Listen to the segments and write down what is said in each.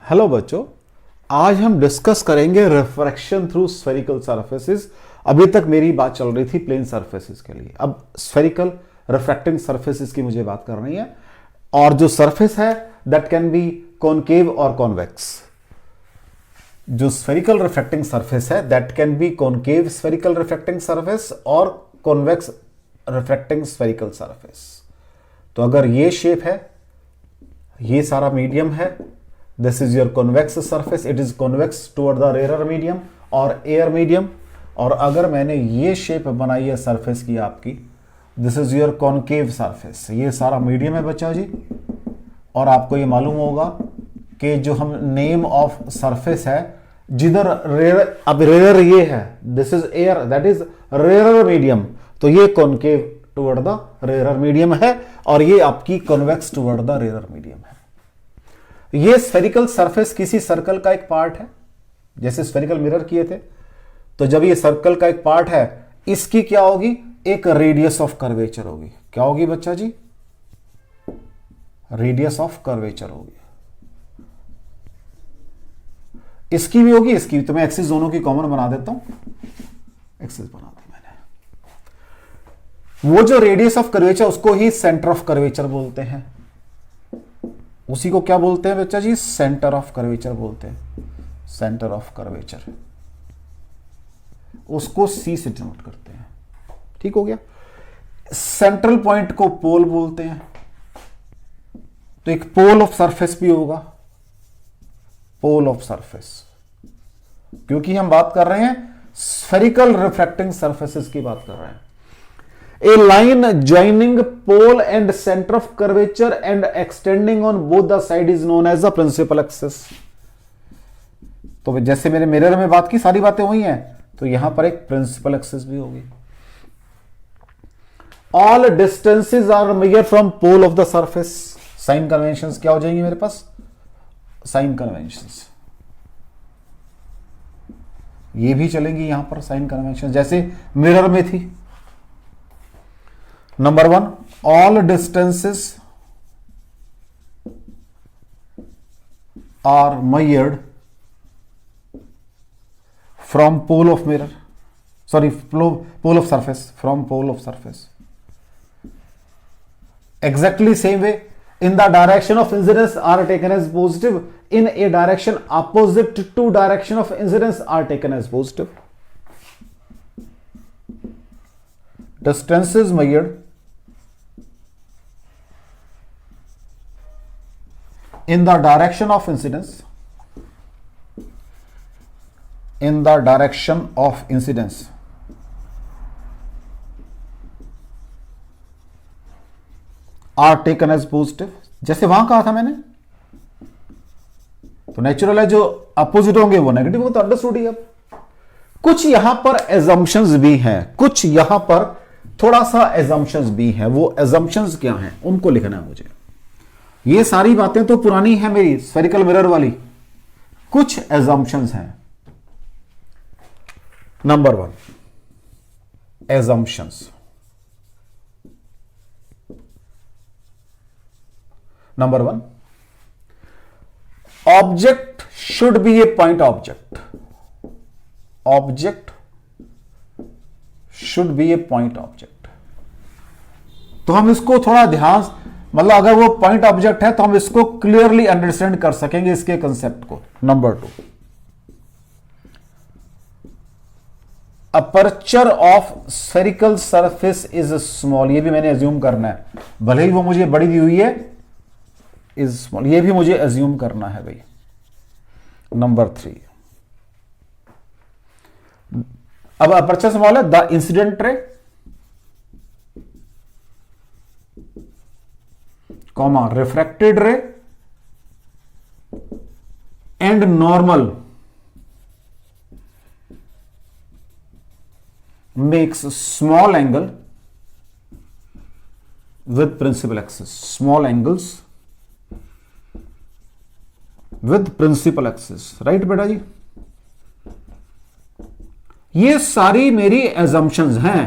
Hello बच्चों, आज हम डिस्कस करेंगे रिफ्रैक्शन थ्रू स्फेरिकल सरफेसेस। अभी तक मेरी बात चल रही थी प्लेन सरफेसेस के लिए, अब स्फेरिकल रिफ्रैक्टिंग सरफेसेस की मुझे बात करनी है। और जो सरफेस है दैट कैन बी कॉनकेव और कॉन्वेक्स। जो स्फेरिकल रिफ्रैक्टिंग सरफेस है that can be concave spherical refracting surface और कॉन्वेक्स रिफ्रैक्टिंग स्फेरिकल सरफेस। तो अगर ये शेप है, ये सारा मीडियम है, this is your convex surface, it is convex toward the rarer medium और air medium। और अगर मैंने ये शेप बनाई है सरफेस की आपकी, this is your concave surface, ये सारा मीडियम है बच्चा जी। और आपको ये मालूम होगा कि जो हम नेम ऑफ सरफेस है जिधर रेयर, अब रेयर ये है, this is air, that is rare medium, तो ये concave toward the rare medium है और ये आपकी convex toward the rare medium है। ये स्फेरिकल सरफेस किसी सर्कल का एक पार्ट है, जैसे स्फेरिकल मिरर किए थे। तो जब ये सर्कल का एक पार्ट है, इसकी क्या होगी, एक रेडियस ऑफ कर्वेचर होगी। क्या होगी बच्चा जी? रेडियस ऑफ कर्वेचर होगी। इसकी भी होगी, इसकी भी। तो मैं एक्सिस दोनों की कॉमन बना देता हूं, एक्सिस बना दी मैंने। वो जो रेडियस ऑफ कर्वेचर, उसको ही सेंटर ऑफ कर्वेचर बोलते हैं। उसी को क्या बोलते हैं बच्चा जी? सेंटर ऑफ कर्वेचर बोलते हैं, सेंटर ऑफ कर्वेचर। उसको सी से डिनोट करते हैं। ठीक हो गया। सेंट्रल पॉइंट को पोल बोलते हैं। तो एक पोल ऑफ सरफेस भी होगा, पोल ऑफ सरफेस, क्योंकि हम बात कर रहे हैं स्फेरिकल रिफ्रैक्टिंग सरफेसेस की बात कर रहे हैं। A line joining pole and center of curvature and extending on both the side is known as the principal axis। तो जैसे मेरे मिरर में बात की, सारी बातें वही हैं, तो यहां पर एक प्रिंसिपल एक्सिस भी होगी। All distances are measured from pole of the surface। Sign conventions क्या हो जाएंगी मेरे पास? साइन कन्वेंशंस ये भी चलेंगी यहां पर, साइन कन्वेंशन जैसे मिरर में थी। Number 1, all distances are measured from pole of mirror, sorry, pole of surface, from pole of surface। Exactly same way, in the direction of incidence are taken as positive, in a direction opposite to direction of incidence are taken as positive। Distances measured in the direction of incidence, in the direction of incidence are taken as positive। जैसे वहां कहा था मैंने, तो natural है जो opposite होंगे वो नेगेटिव होगा, तो अंडरस्टूड ही। अब कुछ यहां पर एजम्पशंस भी हैं, कुछ यहां पर थोड़ा सा एजम्पशंस भी हैं। वो एजम्पशंस क्या हैं उनको लिखना है मुझे। ये सारी बातें तो पुरानी है मेरी स्फेरिकल मिरर वाली, कुछ एजम्पशंस हैं। Number 1, assumptions. Number 1, object should be A point object. Object should be A point object. तो हम इसको थोड़ा ध्यान, मतलब अगर वो पॉइंट ऑब्जेक्ट है तो हम इसको क्लियरली अंडरस्टैंड कर सकेंगे, इसके कंसेप्ट को। Number 2, aperture of spherical surface is small. ये भी मैंने एज्यूम करना है, भले ही वो मुझे बड़ी दी हुई है, इज स्मॉल, ये भी मुझे एज्यूम करना है भाई। नंबर 3, अब अपर्चर स्मॉल है, द इंसिडेंट रे comma refracted ray and normal makes small angle with principal axis। small angles with principal axis, right बेटा जी? ये सारी मेरी एजम्पशंस हैं।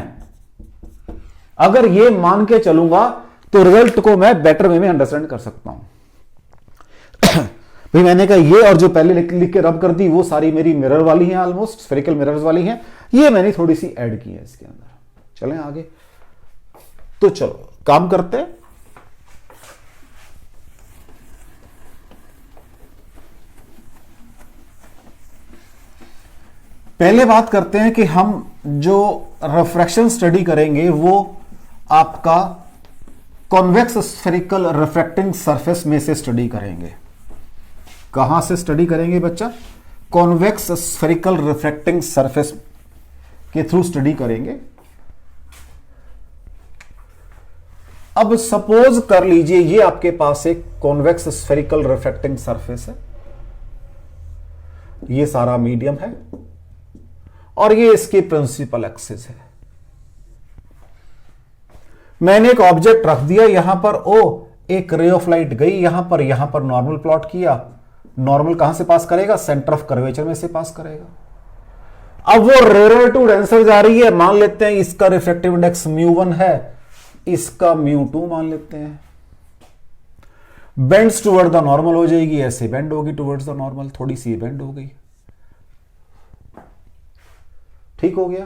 अगर ये मान के चलूंगा तो रिजल्ट को मैं बेटर वे में अंडरस्टैंड कर सकता हूं। भाई मैंने कहा ये और जो पहले लिख लिख के रब कर दी वो सारी मेरी मिरर वाली हैं, ऑलमोस्ट स्फेरिकल मिरर्स वाली हैं, ये मैंने थोड़ी सी ऐड की है इसके अंदर। चलें आगे, तो चलो काम करते हैं। पहले बात करते हैं कि हम जो रिफ्रैक्शन स्टडी करेंगे वो आपका कॉन्वेक्स स्फेरिकल रिफ्रैक्टिंग सरफेस में से स्टडी करेंगे। कहां से स्टडी करेंगे बच्चा? कॉन्वेक्स स्फेरिकल रिफ्रैक्टिंग सरफेस के थ्रू स्टडी करेंगे। अब सपोज कर लीजिए ये आपके पास एक कॉन्वेक्स स्फेरिकल रिफ्रैक्टिंग सरफेस है, ये सारा मीडियम है और ये इसकी प्रिंसिपल एक्सिस है। मैंने एक ऑब्जेक्ट रख दिया यहां पर, एक रे ऑफ लाइट गई यहां पर नॉर्मल प्लॉट किया। नॉर्मल कहां से पास करेगा? सेंटर ऑफ कर्वेचर में से पास करेगा। अब वो रेयर टू डेंसर जा रही है, मान लेते हैं इसका रिफ्रैक्टिव इंडेक्स μ1 है, इसका μ2 मान लेते हैं। बेंड्स टुवर्ड द नॉर्मल हो जाएगी, ऐसे बेंड होगी टुवर्ड्स द नॉर्मल, थोड़ी सी बेंड हो गई, ठीक हो गया।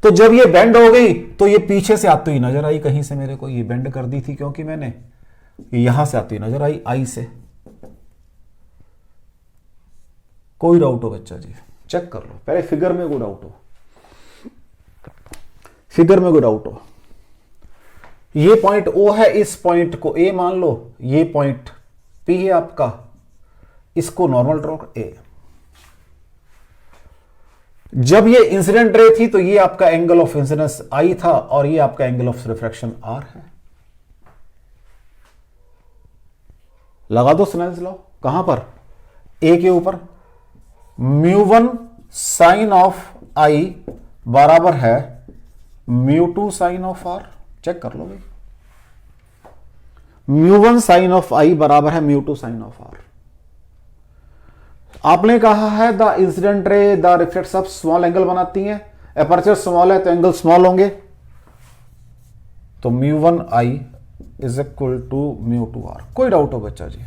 तो जब ये बेंड हो गई तो ये पीछे से आती हुई नजर आई कहीं से, मेरे को ये बेंड कर दी थी क्योंकि मैंने, यहां से आती हुई नजर आई, आई से। कोई डाउट हो बच्चा जी? चेक कर लो पहले फिगर में, कोई डाउट हो? फिगर में कोई डाउट हो? ये पॉइंट O है, इस पॉइंट को A मान लो, ये पॉइंट P है आपका, इसको नॉर्मल ड्रॉ A। जब ये इंसिडेंट रे थी तो ये आपका एंगल ऑफ इंसिडेंस I था और ये आपका एंगल ऑफ रिफ्रैक्शन R है। लगा दो स्नेल्स लॉ, कहां पर? A के ऊपर। μ1 साइन ऑफ I बराबर है μ2 साइन ऑफ R। चेक कर लो भाई, μ1 साइन ऑफ I बराबर है μ2 साइन ऑफ R। आपने कहा है द इंसिडेंट रे the reflects of small angle बनाती है, एपर्चर स्मॉल है तो एंगल स्मॉल होंगे, तो μ1 I is equal to μ2 R। कोई डाउट हो बच्चा जी?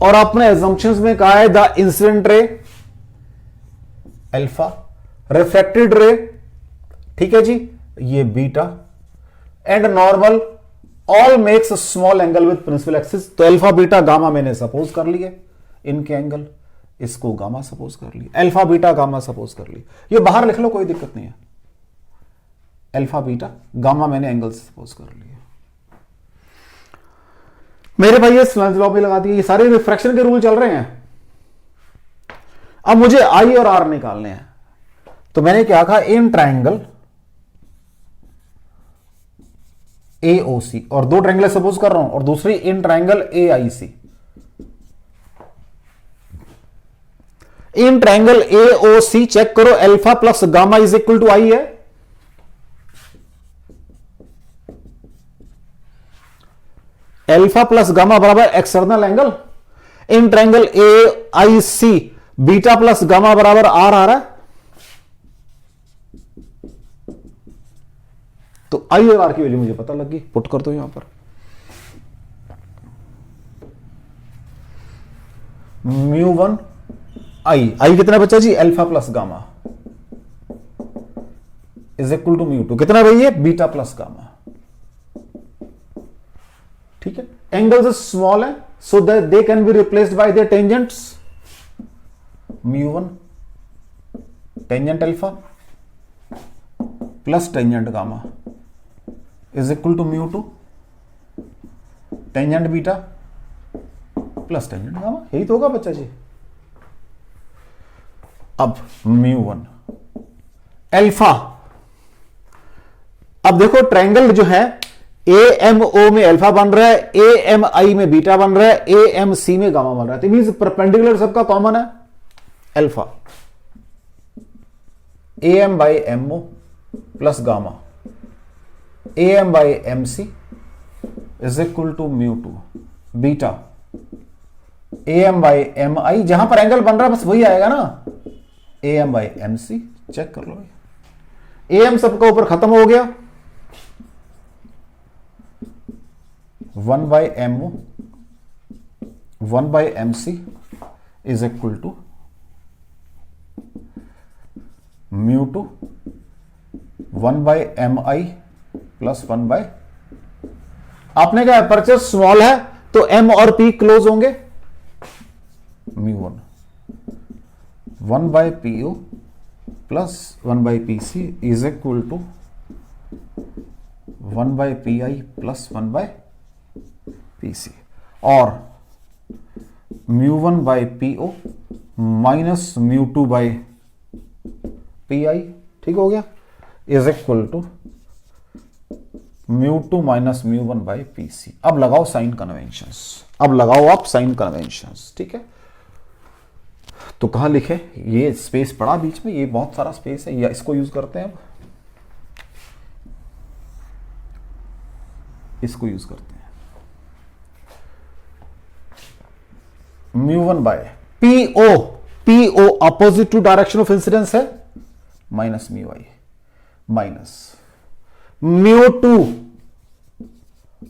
और आपने एजम्पशंस में कहा है the incident ray alpha, reflected ray, ठीक है जी, ये beta, and normal all makes small angle with principal axis. तो अल्फा बीटा गामा मैंने सपोज कर लिए, इनके एंगल, इसको गामा सपोज कर लिया, अल्फा बीटा गामा सपोज कर लिया। ये बाहर लिख लो, कोई दिक्कत नहीं है। अल्फा बीटा गामा मैंने एंगल सपोज कर लिया। मेरे भाई ये स्नेल्स लॉ भी लगा दिए, ये सारे रिफ्रैक्शन के रूल चल रहे हैं। अब मुझे I और R निकालने हैं, तो मैंने क्या कहा, इन ट्रायंगल AOC, और दो ट्रायंगल सपोज कर रहा हूं, और दूसरी in triangle AIC। In triangle AOC check करो, alpha plus gamma is equal to I है। अल्फा प्लस गामा बराबर external angle. In triangle AIC beta plus gamma बराबर R आ रहा है। तो I और R की वैल्यू मुझे पता लगी, पुट कर दो यहां पर। μ1 I कितना बचा जी? Alpha plus gamma is equal to μ2, कितना भाई? ये बीटा प्लस गामा, ठीक है। एंगल्स स्मॉल है, so that they can be replaced by their tangents. μ1 tangent alpha plus tangent gamma is equal to μ2 tangent beta plus tangent gamma. यही तो होगा बच्चा जी। अब μ1 अल्फा, अब देखो ट्रायंगल जो है AMO में अल्फा बन रहा है, AMI में बीटा बन रहा है, AMC में गामा बन रहा है। तो मींस परपेंडिकुलर सबका कॉमन है alpha. AM by MO plus gamma, AM by MC is equal to μ2 beta AM by MI, जहां पर एंगल बन रहा है बस वही आएगा ना, AM बाई MC। चेक कर लो, AM सबका ऊपर खत्म हो गया, 1/MO 1/MC is equal to μ2 1/MI plus 1/, आपने कहा अपर्चर स्मॉल है तो M और P क्लोज होंगे, μ1 1/PO plus 1/PC is equal to 1/PI plus 1/PC और μ1/PO माइनस μ2/PI, ठीक हो गया, is equal to μ2 minus μ1/PC। अब लगाओ साइन कन्वेंशंस, अब लगाओ आप साइन कन्वेंशंस, ठीक है। तो कहां लिखे, ये स्पेस पड़ा बीच में, ये बहुत सारा स्पेस है, या इसको यूज करते हैं, अब इसको यूज करते हैं, μ1/PO, PO opposite to direction of incidence है, minus μi minus μ2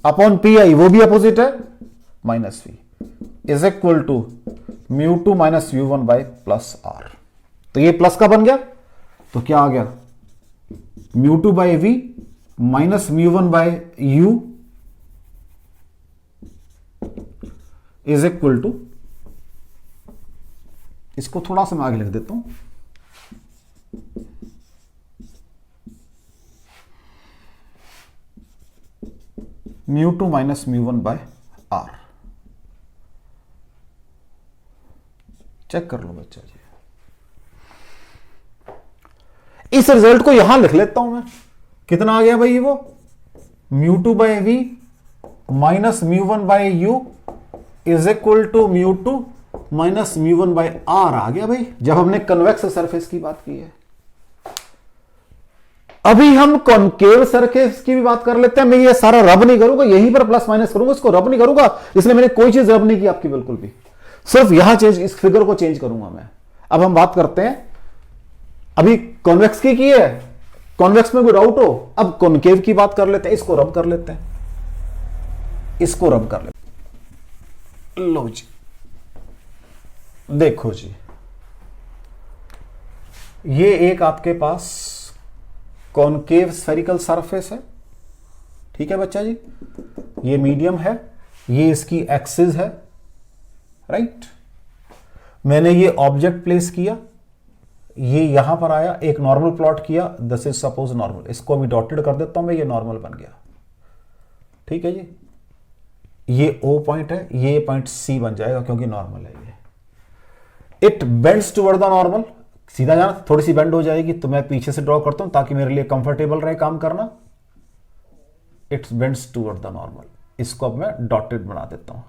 upon PI, वो भी अपोजिट है, minus V is equal to μ2 minus μ1 by plus R। तो ये प्लस का बन गया, तो क्या आ गया, μ2 by V minus μ1 by U is equal to, इसको थोड़ा सा मैं आगे लिख देता हूं, μ2 माइनस μ1 बाय R। चेक कर लो बच्चा जी, इस रिजल्ट को यहां लिख लेता हूं मैं, कितना आ गया भाई वो, μ2 by V minus μ1 by U is equal to μ2 minus μ1 by R आ गया भाई, जब हमने कन्वेक्स सरफेस की बात की है। अभी हम कॉनकेव सरफेस की भी बात कर लेते हैं। मैं ये सारा रब नहीं करूंगा, यहीं पर प्लस माइनस करूंगा, इसको रब नहीं करूंगा, इसलिए मैंने कोई चीज रब नहीं की आपकी बिल्कुल भी, सिर्फ यहां चेंज, इस फिगर को चेंज करूंगा मैं। अब हम बात करते हैं, अभी कॉन्वेक्स की है, कॉन्वेक्स में कोई डाउट हो, अब कॉनकेव की बात कर लेते हैं, इसको रब कर लेते हैं, इसको रब कर लेते हैं। लो जी, देखो जी, ये एक आपके पास कॉनकेव स्फेरिकल सरफेस है, ठीक है बच्चा जी, ये मीडियम है, ये इसकी एक्सिस है, राइट। मैंने ये ऑब्जेक्ट प्लेस किया, ये यहां पर आया, एक नॉर्मल प्लॉट किया, दिस इज सपोज नॉर्मल, इसको अभी डॉटेड कर देता हूं मैं, ये नॉर्मल बन गया, ठीक है जी। ये O पॉइंट है, ये पॉइंट C बन जाएगा क्योंकि नॉर्मल है ये। It bends toward the normal, सीधा जाना, थोड़ी सी बेंड हो जाएगी तो मैं पीछे से ड्रॉ करता हूं ताकि मेरे लिए कंफर्टेबल रहे काम करना। It's bends toward the normal, इसको अब मैं डॉटेड बना देता हूं,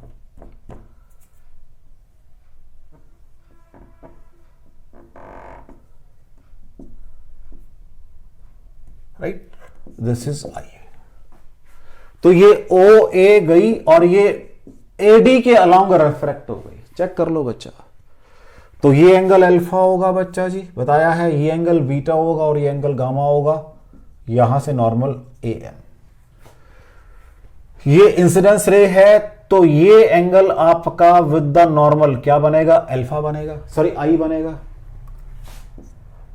राइट, दिस इज I। तो ये OA गई और ये AD के अलाउंग रिफ्रैक्ट हो गई, चेक कर लो बच्चा। तो ये एंगल अल्फा होगा बच्चा जी, बताया है, ये एंगल बीटा होगा और ये एंगल गामा होगा, यहां से नॉर्मल AM। ये इंसिडेंस रे है, तो ये एंगल आपका विद द नॉर्मल क्या बनेगा, अल्फा बनेगा, सॉरी I बनेगा,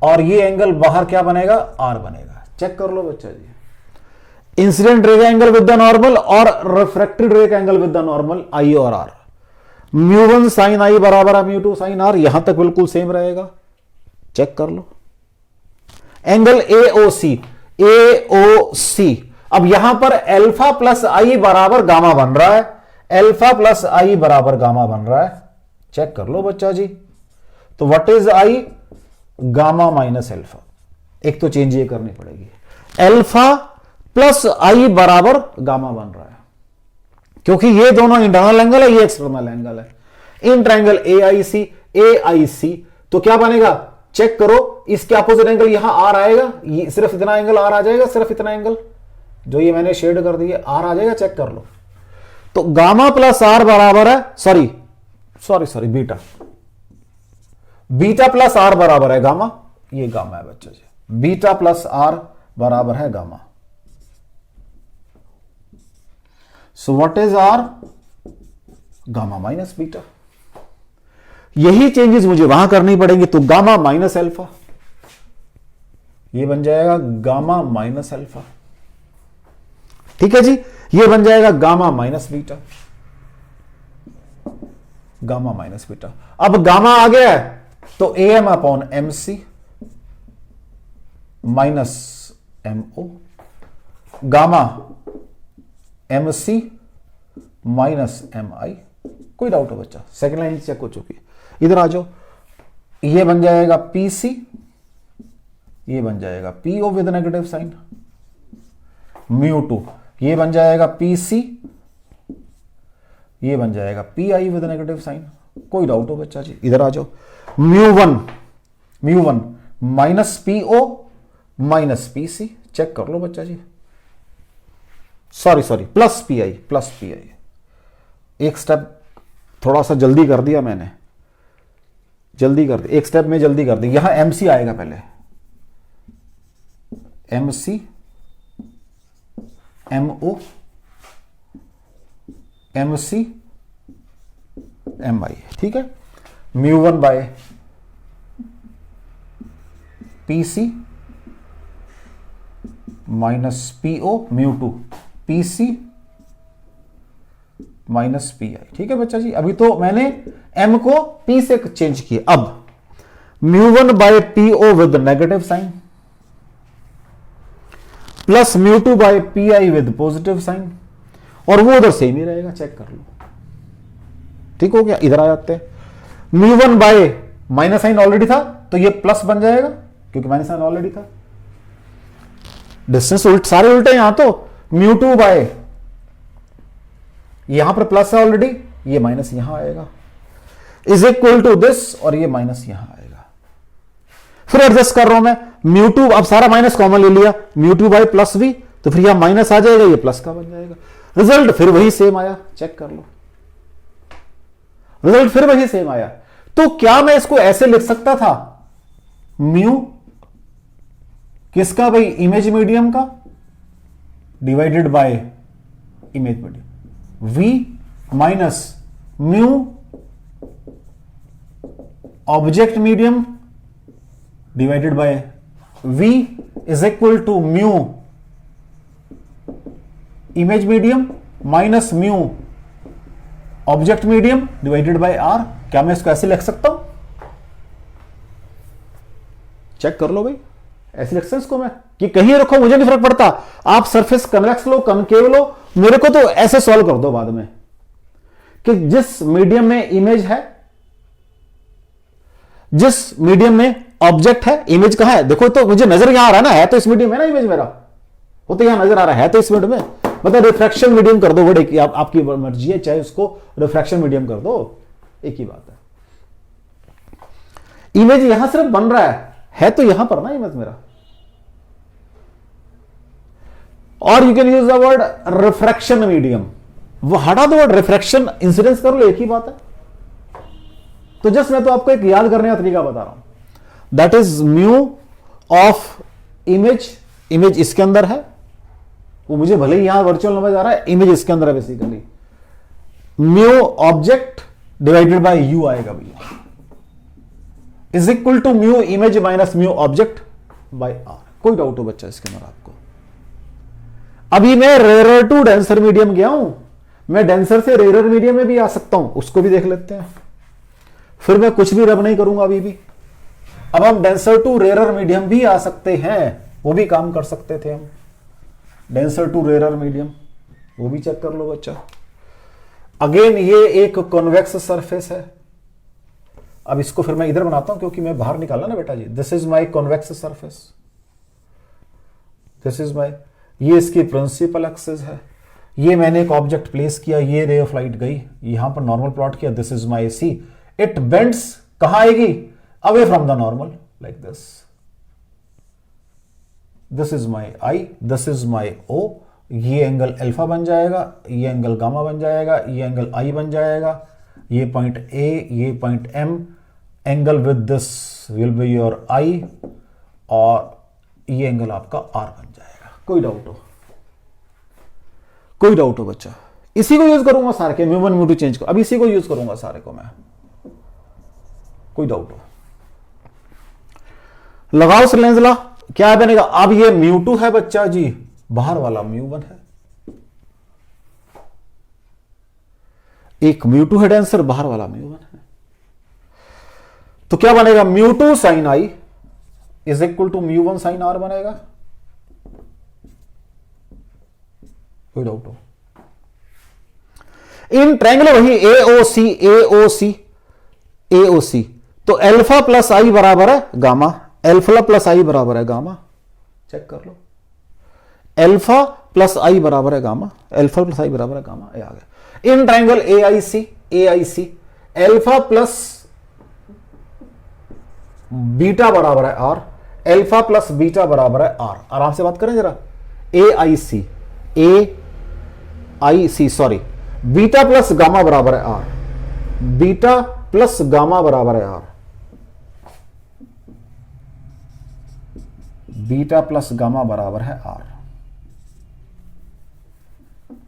और ये एंगल बाहर क्या बनेगा, R बनेगा। चेक कर लो बच्चा जी, इंसिडेंट रे का एंगल विद द नॉर्मल और रिफ्रैक्टेड रे का angle with the normal, I और R। μ1 साइन I बराबर है μ2 साइन R, यहां तक बिल्कुल सेम रहेगा, चेक कर लो। एंगल AOC, अब यहां पर अल्फा प्लस I बराबर गामा बन रहा है, अल्फा प्लस I बराबर गामा बन रहा है, चेक कर लो बच्चा जी। तो what is I, gamma minus alpha, एक तो चेंज ये करनी पड़ेगी, अल्फा प्लस I बराबर गामा बन रहा है, क्योंकि ये दोनों इंटरनल एंगल है, ये एक्सटर्नल एंगल है। इन ट्रायंगल AIC, तो क्या बनेगा, चेक करो, इसके अपोजिट एंगल यहां R आएगा, ये सिर्फ इतना एंगल R आ जाएगा, सिर्फ इतना एंगल जो ये मैंने शेड कर दिया R आ जाएगा, चेक कर लो। तो गामा प्लस R बराबर है, सॉरी बीटा प्लस R बराबर है गामा, ये गामा है बच्चा जी, बीटा प्लस R बराबर है gamma. So what is R? Gamma minus beta. यही चेंजेस मुझे वहां करनी पड़ेंगी, तो गामा माइनस अल्फा, ये बन जाएगा गामा माइनस अल्फा। ठीक है जी, ये बन जाएगा gamma minus beta, gamma minus beta. अब गामा आ गया है तो am upon M C minus M O, gamma M C minus M I. कोई डाउट हो बच्चा? सेकेंड लाइन चेक हो चुकी है, इधर आ जाओ। ये बन जाएगा पी सी, ये बन जाएगा P O with negative sign, mu two, ये बन जाएगा पी सी, ये बन जाएगा P I with negative sign. कोई डाउट हो बच्चा जी? इधर आ जाओ। Mu one minus P O minus P C, check कर लो बच्चा जी। Sorry plus P I, plus P I. एक स्टेप थोड़ा सा जल्दी कर दिया मैंने, जल्दी कर दिया, एक स्टेप में जल्दी कर दी। यहां एम सी आएगा पहले, M C M O M C M I, ठीक है। Mu one by P C minus P O, mu two P C minus P I, ठीक है बच्चा जी। अभी तो मैंने m को p से चेंज किया। अब mu one by P O with negative sign plus mu two by P I with positive sign, और वो उधर सेम ही रहेगा, चेक कर लो। ठीक हो गया? इधर आ जाते हैं। Mu one by minus sign already था तो ये प्लस बन जाएगा क्योंकि माइनस साइन ऑलरेडी था। डिस्टेंस उल्ट, सारे उल्टे यहां तो म्यू टू बाय, यहां पर प्लस है ऑलरेडी, ये माइनस यहां आएगा, इज इक्वल टू दिस, और ये माइनस यहां आएगा। फिर एडजस्ट कर रहा हूं मैं, म्यू टू, अब सारा माइनस कॉमन ले लिया, mu two by plus V, तो फिर यहां माइनस आ जाएगा, ये प्लस का बन जाएगा। रिजल्ट फिर वही सेम आया, चेक कर लो, रिजल्ट फिर वही सेम आया। तो क्या मैं इसको ऐसे लिख सकता था, म्यू किसका भाई? इमेज मीडियम का divided by image medium, v minus mu object medium divided by v is equal to mu image medium minus mu object medium divided by r। क्या मैं इसको ऐसे लिख सकता हूं? चेक कर लो भाई, ऐसे लिख सकते हैं इसको मैं, कि कहीं रखो मुझे नहीं फर्क पड़ता, आप सरफेस कन्वेक्स लो कनकेव लो, मेरे को तो ऐसे सॉल्व कर दो बाद में कि जिस मीडियम में इमेज है, जिस मीडियम में ऑब्जेक्ट है, इमेज कहां है? देखो तो मुझे नजर यहां आ रहा है ना, है तो इस मीडियम में ना इमेज मेरा, वो तो यहां नजर आ रहा है तो इस मीडियम में, मतलब रिफ्रैक्शन मीडियम कर दो, बड़े की आपकी मर्जी है, चाहे उसको रिफ्रैक्शन मीडियम कर दो, एक ही बात है। इमेज यहां सिर्फ बन रहा है तो यहां पर ना इमेज मेरा, और you can use the word refraction medium, वो हटा दो वर्ड रिफ्रैक्शन, इंसिडेंस कर लो, एक ही बात है। तो जस्ट मैं तो आपको एक याद करने का तरीका बता रहा हूं, that is mu of image, image इसके अंदर है, वो मुझे भले ही यहां वर्चुअल नंबर आ रहा है, इमेज इसके अंदर है basically, mu object divided by U आएगा भैया, is equal to mu image minus mu object by R. कोई डाउट हो बच्चा इसके अंदर आपको? अभी मैं रेयर टू डेंसर मीडियम गया हूं, मैं डेंसर से रेयर मीडियम में भी आ सकता हूं, उसको भी देख लेते हैं, फिर मैं कुछ भी रब नहीं करूंगा अभी भी। अब हम डेंसर टू रेयर मीडियम भी आ सकते हैं, वो भी काम कर सकते थे हम, डेंसर टू रेयर मीडियम, वो भी चेक कर लो बच्चा। अगेन ये एक कॉन्वेक्स सरफेस है, अब इसको फिर मैं इधर बनाता हूं क्योंकि मैं बाहर निकाला ना बेटा जी। This is my convex surface, this is my, ये इसकी प्रिंसिपल एक्सिस है, ये मैंने एक ऑब्जेक्ट प्लेस किया, ये रे ऑफ लाइट गई, यहां पर नॉर्मल प्लॉट किया, this is my C, it bends कहां आएगी? Away from the normal, like this, this is my I, this is my O, ये एंगल अल्फा बन जाएगा, ये एंगल गामा बन जाएगा, ये एंगल आई बन जाएगा, ये पॉइंट ए, ये point M, angle with this will be your I, और ये एंगल आपका आर बन जाएगा। कोई डाउट हो? कोई डाउट हो बच्चा? इसी को यूज करूंगा सारे के, mu one mu two change को, अब इसी को यूज करूंगा सारे को मैं, कोई डाउट हो लगाओ सिलेंस लॉ, क्या बनेगा, अब ये म्यू टू है बच्चा जी, बाहर वाला म्यू वन है, एक म्यू टू है आंसर, बाहर वाला म्यू वन है, तो क्या बनेगा, mu two sine I is equal to mu one sine R बनेगा, कोई डाउट हो। इन ट्रायंगल वही एओसी एओसी एओसी, तो अल्फा प्लस आई बराबर है गामा, अल्फा प्लस आई बराबर है गामा, चेक कर लो, अल्फा प्लस आई बराबर है गामा, अल्फा प्लस आई बराबर है गामा, ये आ गया। In triangle AIC alpha plus beta बराबर है आर, अल्फा प्लस बीटा बराबर है आर, आराम से बात करें जरा, AIC sorry, beta plus gamma बराबर है आर, बीटा प्लस गामा बराबर है आर, बीटा प्लस गामा बराबर है आर,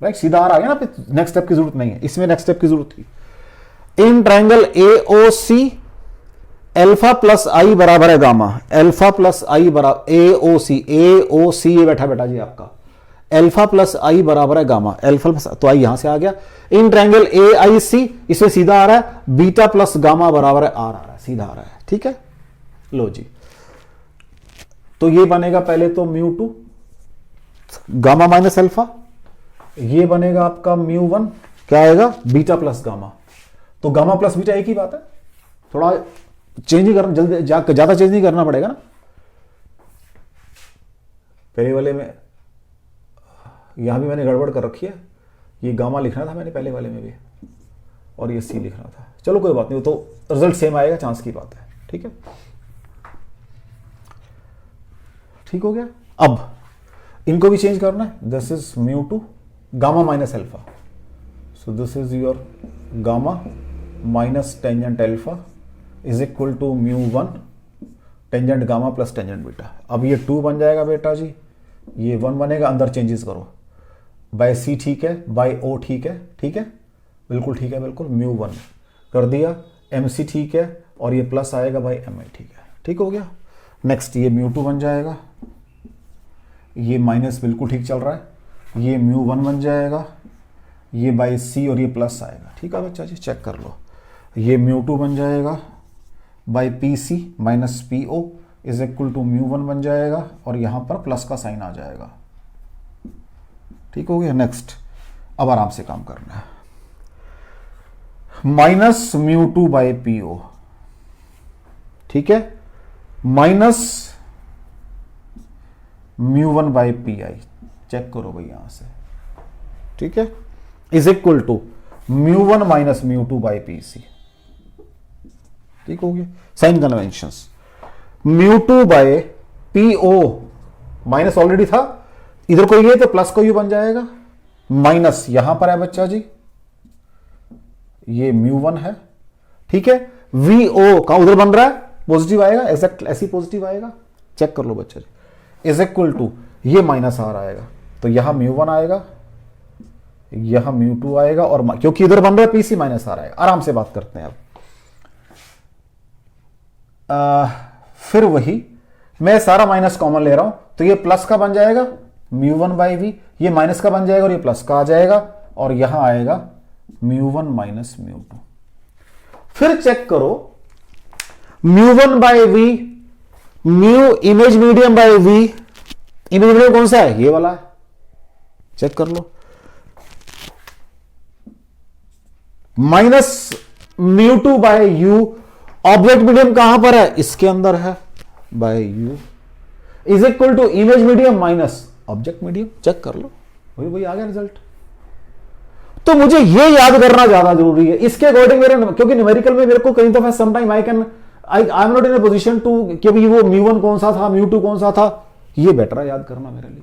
राइट, सीधा आर आ गया ना, नेक्स्ट स्टेप की जरूरत नहीं है, इसमें नेक्स्ट स्टेप की जरूरत थी। In triangle AOC alpha plus I बराबर है गामा, अल्फा प्लस आई बराबर एओसी एओसी, ये बैठा बेटा जी आपका, अल्फा प्लस आई बराबर है गामा, अल्फा प्लस, तो आई यहां से आ गया। इन ट्रायंगल एआईसी, इसमें सीधा आ रहा है, बीटा प्लस गामा बराबर है आर आ रहा है, सीधा आ रहा है, ठीक है, लो जी, तो ये बनेगा पहले तो mu two gamma minus alpha, ये बनेगा आपका म्यू वन, क्या आएगा, बीटा प्लस गामा, तो गामा प्लस बीटा एक ही बात है, थोड़ा चेंज ही करना, जल्दी ज्यादा चेंज नहीं करना पड़ेगा ना, पहले वाले में यहां भी मैंने गड़बड़ कर रखी है, ये गामा लिखना था मैंने पहले वाले में भी, और ये सी लिखना था, चलो कोई बात नहीं, तो रिजल्ट सेम आएगा, चांस की बात है, ठीक है, ठीक हो गया। अब इनको भी चेंज करना है, this is mu two gamma minus alpha, so this is your gamma minus tangent alpha is equal to mu one tangent gamma plus tangent beta, अब ये 2 बन जाएगा बेटा जी, ये 1 बनेगा, अंदर चेंजेस करो, बाय सी ठीक है, बाय ओ ठीक है, ठीक है, बिल्कुल ठीक है, बिल्कुल, म्यू वन कर दिया, एम सी ठीक है, और ये प्लस आएगा बाय एम आई, ठीक है, ठीक हो गया। नेक्स्ट ये म्यू टू बन जाएगा, ये माइनस बिल्कुल ठीक चल रहा है, ये म्यू वन बन जाएगा, ये बाय सी और ये प्लस आएगा, ठीक है बच्चा जी, चेक कर लो, ये म्यू टू बन जाएगा by P C minus P O is equal to mu one बन जाएगा, और यहां पर प्लस का साइन आ जाएगा, ठीक हो गया। नेक्स्ट अब आराम से काम करना है, minus mu two by P O, ठीक है, minus mu one by P I, check करो भाई यहां से, ठीक है, is equal to mu one minus mu two by P C, ठीक हो गया। Sign conventions, mu two by P O minus already था, इधर को ये तो प्लस को यू बन जाएगा, माइनस यहां पर है बच्चा जी, ये म्यू वन है, ठीक है, वी ओ का उधर बन रहा है, पॉजिटिव आएगा, एग्जैक्ट ऐसी पॉजिटिव आएगा, चेक कर लो बच्चा जी, इज इक्वल टू ये माइनस आर आएगा, तो यहां म्यू वन आएगा, यहां म्यू टू आएगा, और क्योंकि इधर बन रहा है पीसी माइनस आर आएगा। आराम से बात करते हैं अब, फिर वही मैं सारा माइनस कॉमन ले रहा हूं, तो ये प्लस का बन जाएगा म्यू वन बाई वी, ये माइनस का बन जाएगा और ये प्लस का आ जाएगा, और यहां आएगा mu one minus mu two. फिर चेक करो, mu one by V, mu image medium by V, image medium कौन सा है, ये वाला है, चेक कर लो, minus mu two by U, object medium कहां पर है, इसके अंदर है, by U is equal to image medium minus object medium, check कर लो, वही आ गया रिजल्ट। तो मुझे ये याद करना ज्यादा जरूरी है, इसके अकॉर्डिंग मेरे, क्योंकि न्यूमेरिकल में मेरे को कहीं दफा sometime I am not in a position to, कि भाई वो म्यू वन कौन सा था, म्यू टू कौन सा था, ये बेटर है याद करना मेरे लिए।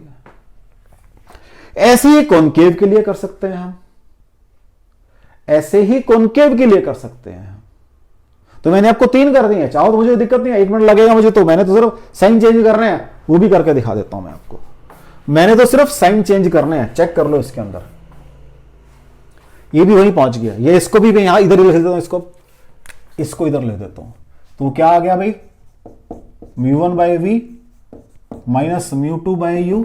ऐसे ही कॉनकेव के लिए कर सकते हैं हम, ऐसे ही कॉनकेव के लिए कर सकते हैं। तो मैंने आपको 3 कर दिए, चाहो तो मुझे दिक्कत नहीं है, 1 मिनट लगेगा मुझे, तो मैंने तो सिर्फ साइन चेंज करने हैं, वो भी करके दिखा देता हूं मैं आपको। मैंने तो सिर्फ साइन चेंज करने हैं, चेक कर लो इसके अंदर, ये भी वहीं पहुंच गया, ये इसको भी मैं यहां इधर ही लिख देता हूं, इसको इधर लिख देता हूं, तो क्या आ गया भाई, μ1/v minus μ2/u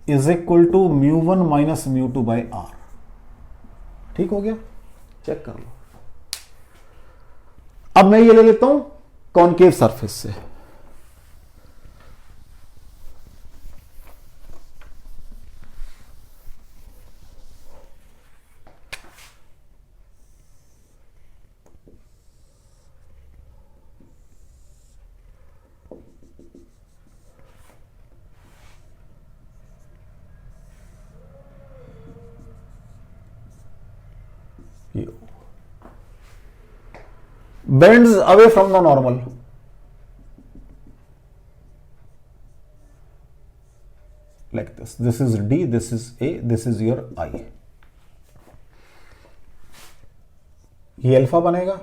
is equal to μ1 minus μ2/r। ठीक हो गया, चेक कर लो। अब मैं ये ले लेता हूं कॉनकेव सरफेस से, bends away from the normal, like this. This is D, this is A, this is your I. ये अल्फा बनेगा,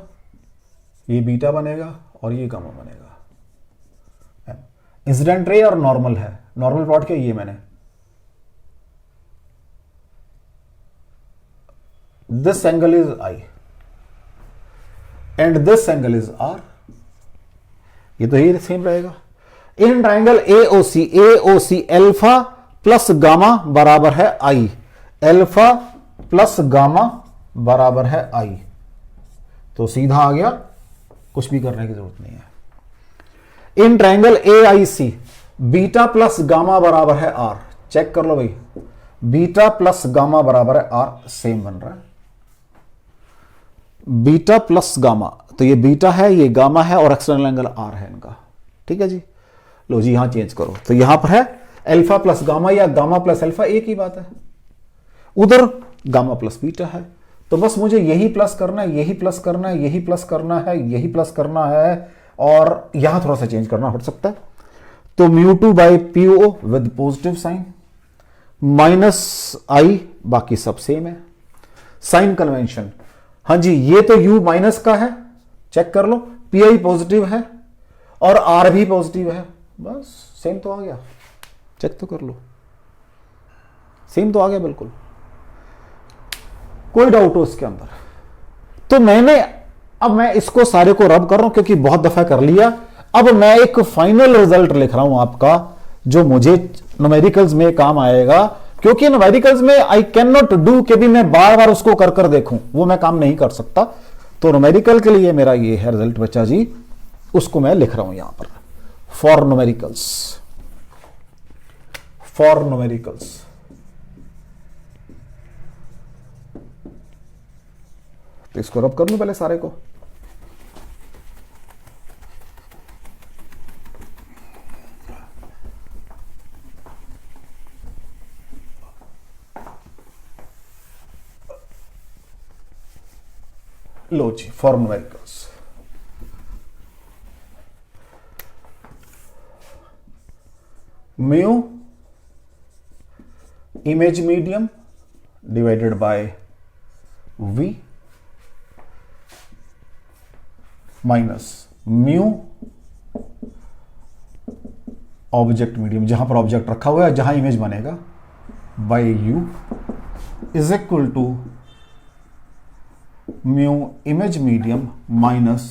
ये बीटा बनेगा और ये गामा बनेगा। इंसिडेंट रे और नॉर्मल है, नॉर्मल प्लॉट क्या ये मैंने, this angle is I and this angle is R, ये तो ये सेम रहेगा। In triangle AOC alpha plus gamma बराबर है I, एल्फा प्लस गामा बराबर है I, तो सीधा आ गया, कुछ भी करने की जरूरत नहीं है। In triangle AIC beta plus gamma बराबर है R, चेक कर लो भाई, बीटा प्लस गामा बराबर है R, सेम बन रहा है, बीटा प्लस गामा, तो ये बीटा है, ये गामा है और एक्सटर्नल एंगल R है इनका। ठीक है जी, लो जी यहां चेंज करो, तो यहां पर है अल्फा प्लस गामा या गामा प्लस अल्फा, एक ही बात है, उधर गामा प्लस बीटा है, तो बस मुझे यही प्लस करना है, यही प्लस करना है, यही प्लस करना है, यही प्लस करना है, और यहां थोड़ा सा चेंज करना हो सकता है। तो μ2/PO with positive sign minus I, बाकी सब सेम है। साइन कन्वेंशन, हाँ जी, ये तो u माइनस का है, चेक कर लो, PI पॉजिटिव है और R भी पॉजिटिव है, बस सेम तो आ गया, चेक तो कर लो, सेम तो आ गया बिल्कुल, कोई डाउट हो इसके अंदर। तो अब मैं इसको सारे को रब कर रहा हूं क्योंकि बहुत दफा कर लिया, अब मैं एक फाइनल रिजल्ट लिख रहा हूं आपका, जो मुझे न्यूमेरिकल्स में काम आएगा, क्योंकि न्यूमेरिकल्स में आई कैन नॉट डू कि भी मैं बार बार उसको कर कर देखूं, वो मैं काम नहीं कर सकता। तो न्यूमेरिकल के लिए मेरा ये है रिजल्ट बच्चा जी, उसको मैं लिख रहा हूं यहां पर, फॉर न्यूमेरिकल्स, फॉर न्यूमेरिकल्स। तो इसको रब कर लूं पहले सारे को, लो जी, for numericals. Mu image medium divided by V minus mu object medium, जहां पर ऑब्जेक्ट रखा हुआ है, जहां इमेज बनेगा, by U is equal to mu image medium minus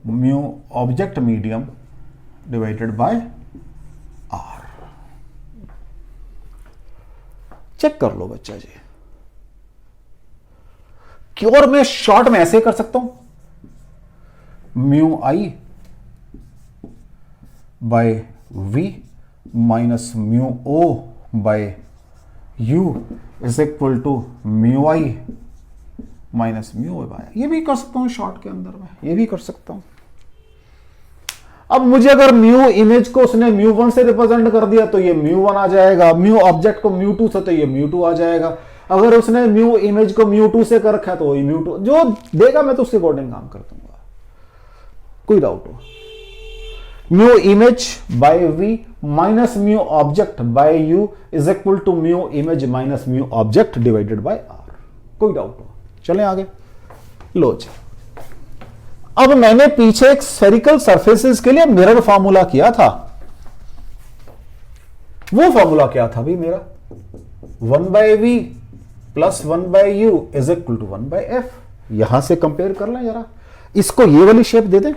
mu object medium divided by R। Check कर लो बच्चा जी, क्यों मैं शॉर्ट में ऐसे कर सकता हूं, mu I by V minus mu O by U is equal to mu I minus mu O by, ये भी कर सकता हूं शॉर्ट के अंदर में, ये भी कर सकता हूं। अब मुझे अगर म्यू इमेज को उसने μ1 से रिप्रेजेंट कर दिया तो ये μ1 आ जाएगा, म्यू ऑब्जेक्ट को μ2 से तो ये μ2 आ जाएगा, अगर उसने म्यू इमेज को μ2 से कर रखा है तो वही μ2 जो देगा, मैं तो उसके अकॉर्डिंग काम कर दूंगा, कोई डाउट हो। Mu image by V minus mu object by U is equal to mu image minus mu object divided by R, कोई डाउट हो। चलें आगे, लो जी, अब मैंने पीछे एक स्फेरिकल सरफेसेस के लिए मिरर फार्मूला किया था, वो फार्मूला क्या था भाई मेरा, 1/v plus 1/u is equal to 1/f। यहां से कंपेयर कर लें जरा, इसको ये वाली शेप दे दें,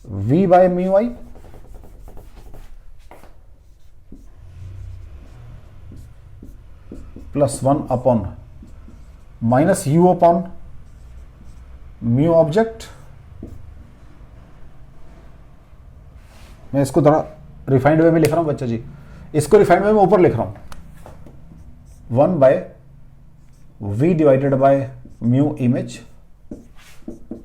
1/v/μi plus 1 minus u upon mu object. मैं इसको थोड़ा रिफाइंड वे में लिख रहा हूं बच्चा जी, इसको रिफाइंड वे में ऊपर लिख रहा हूं, 1/v divided by mu image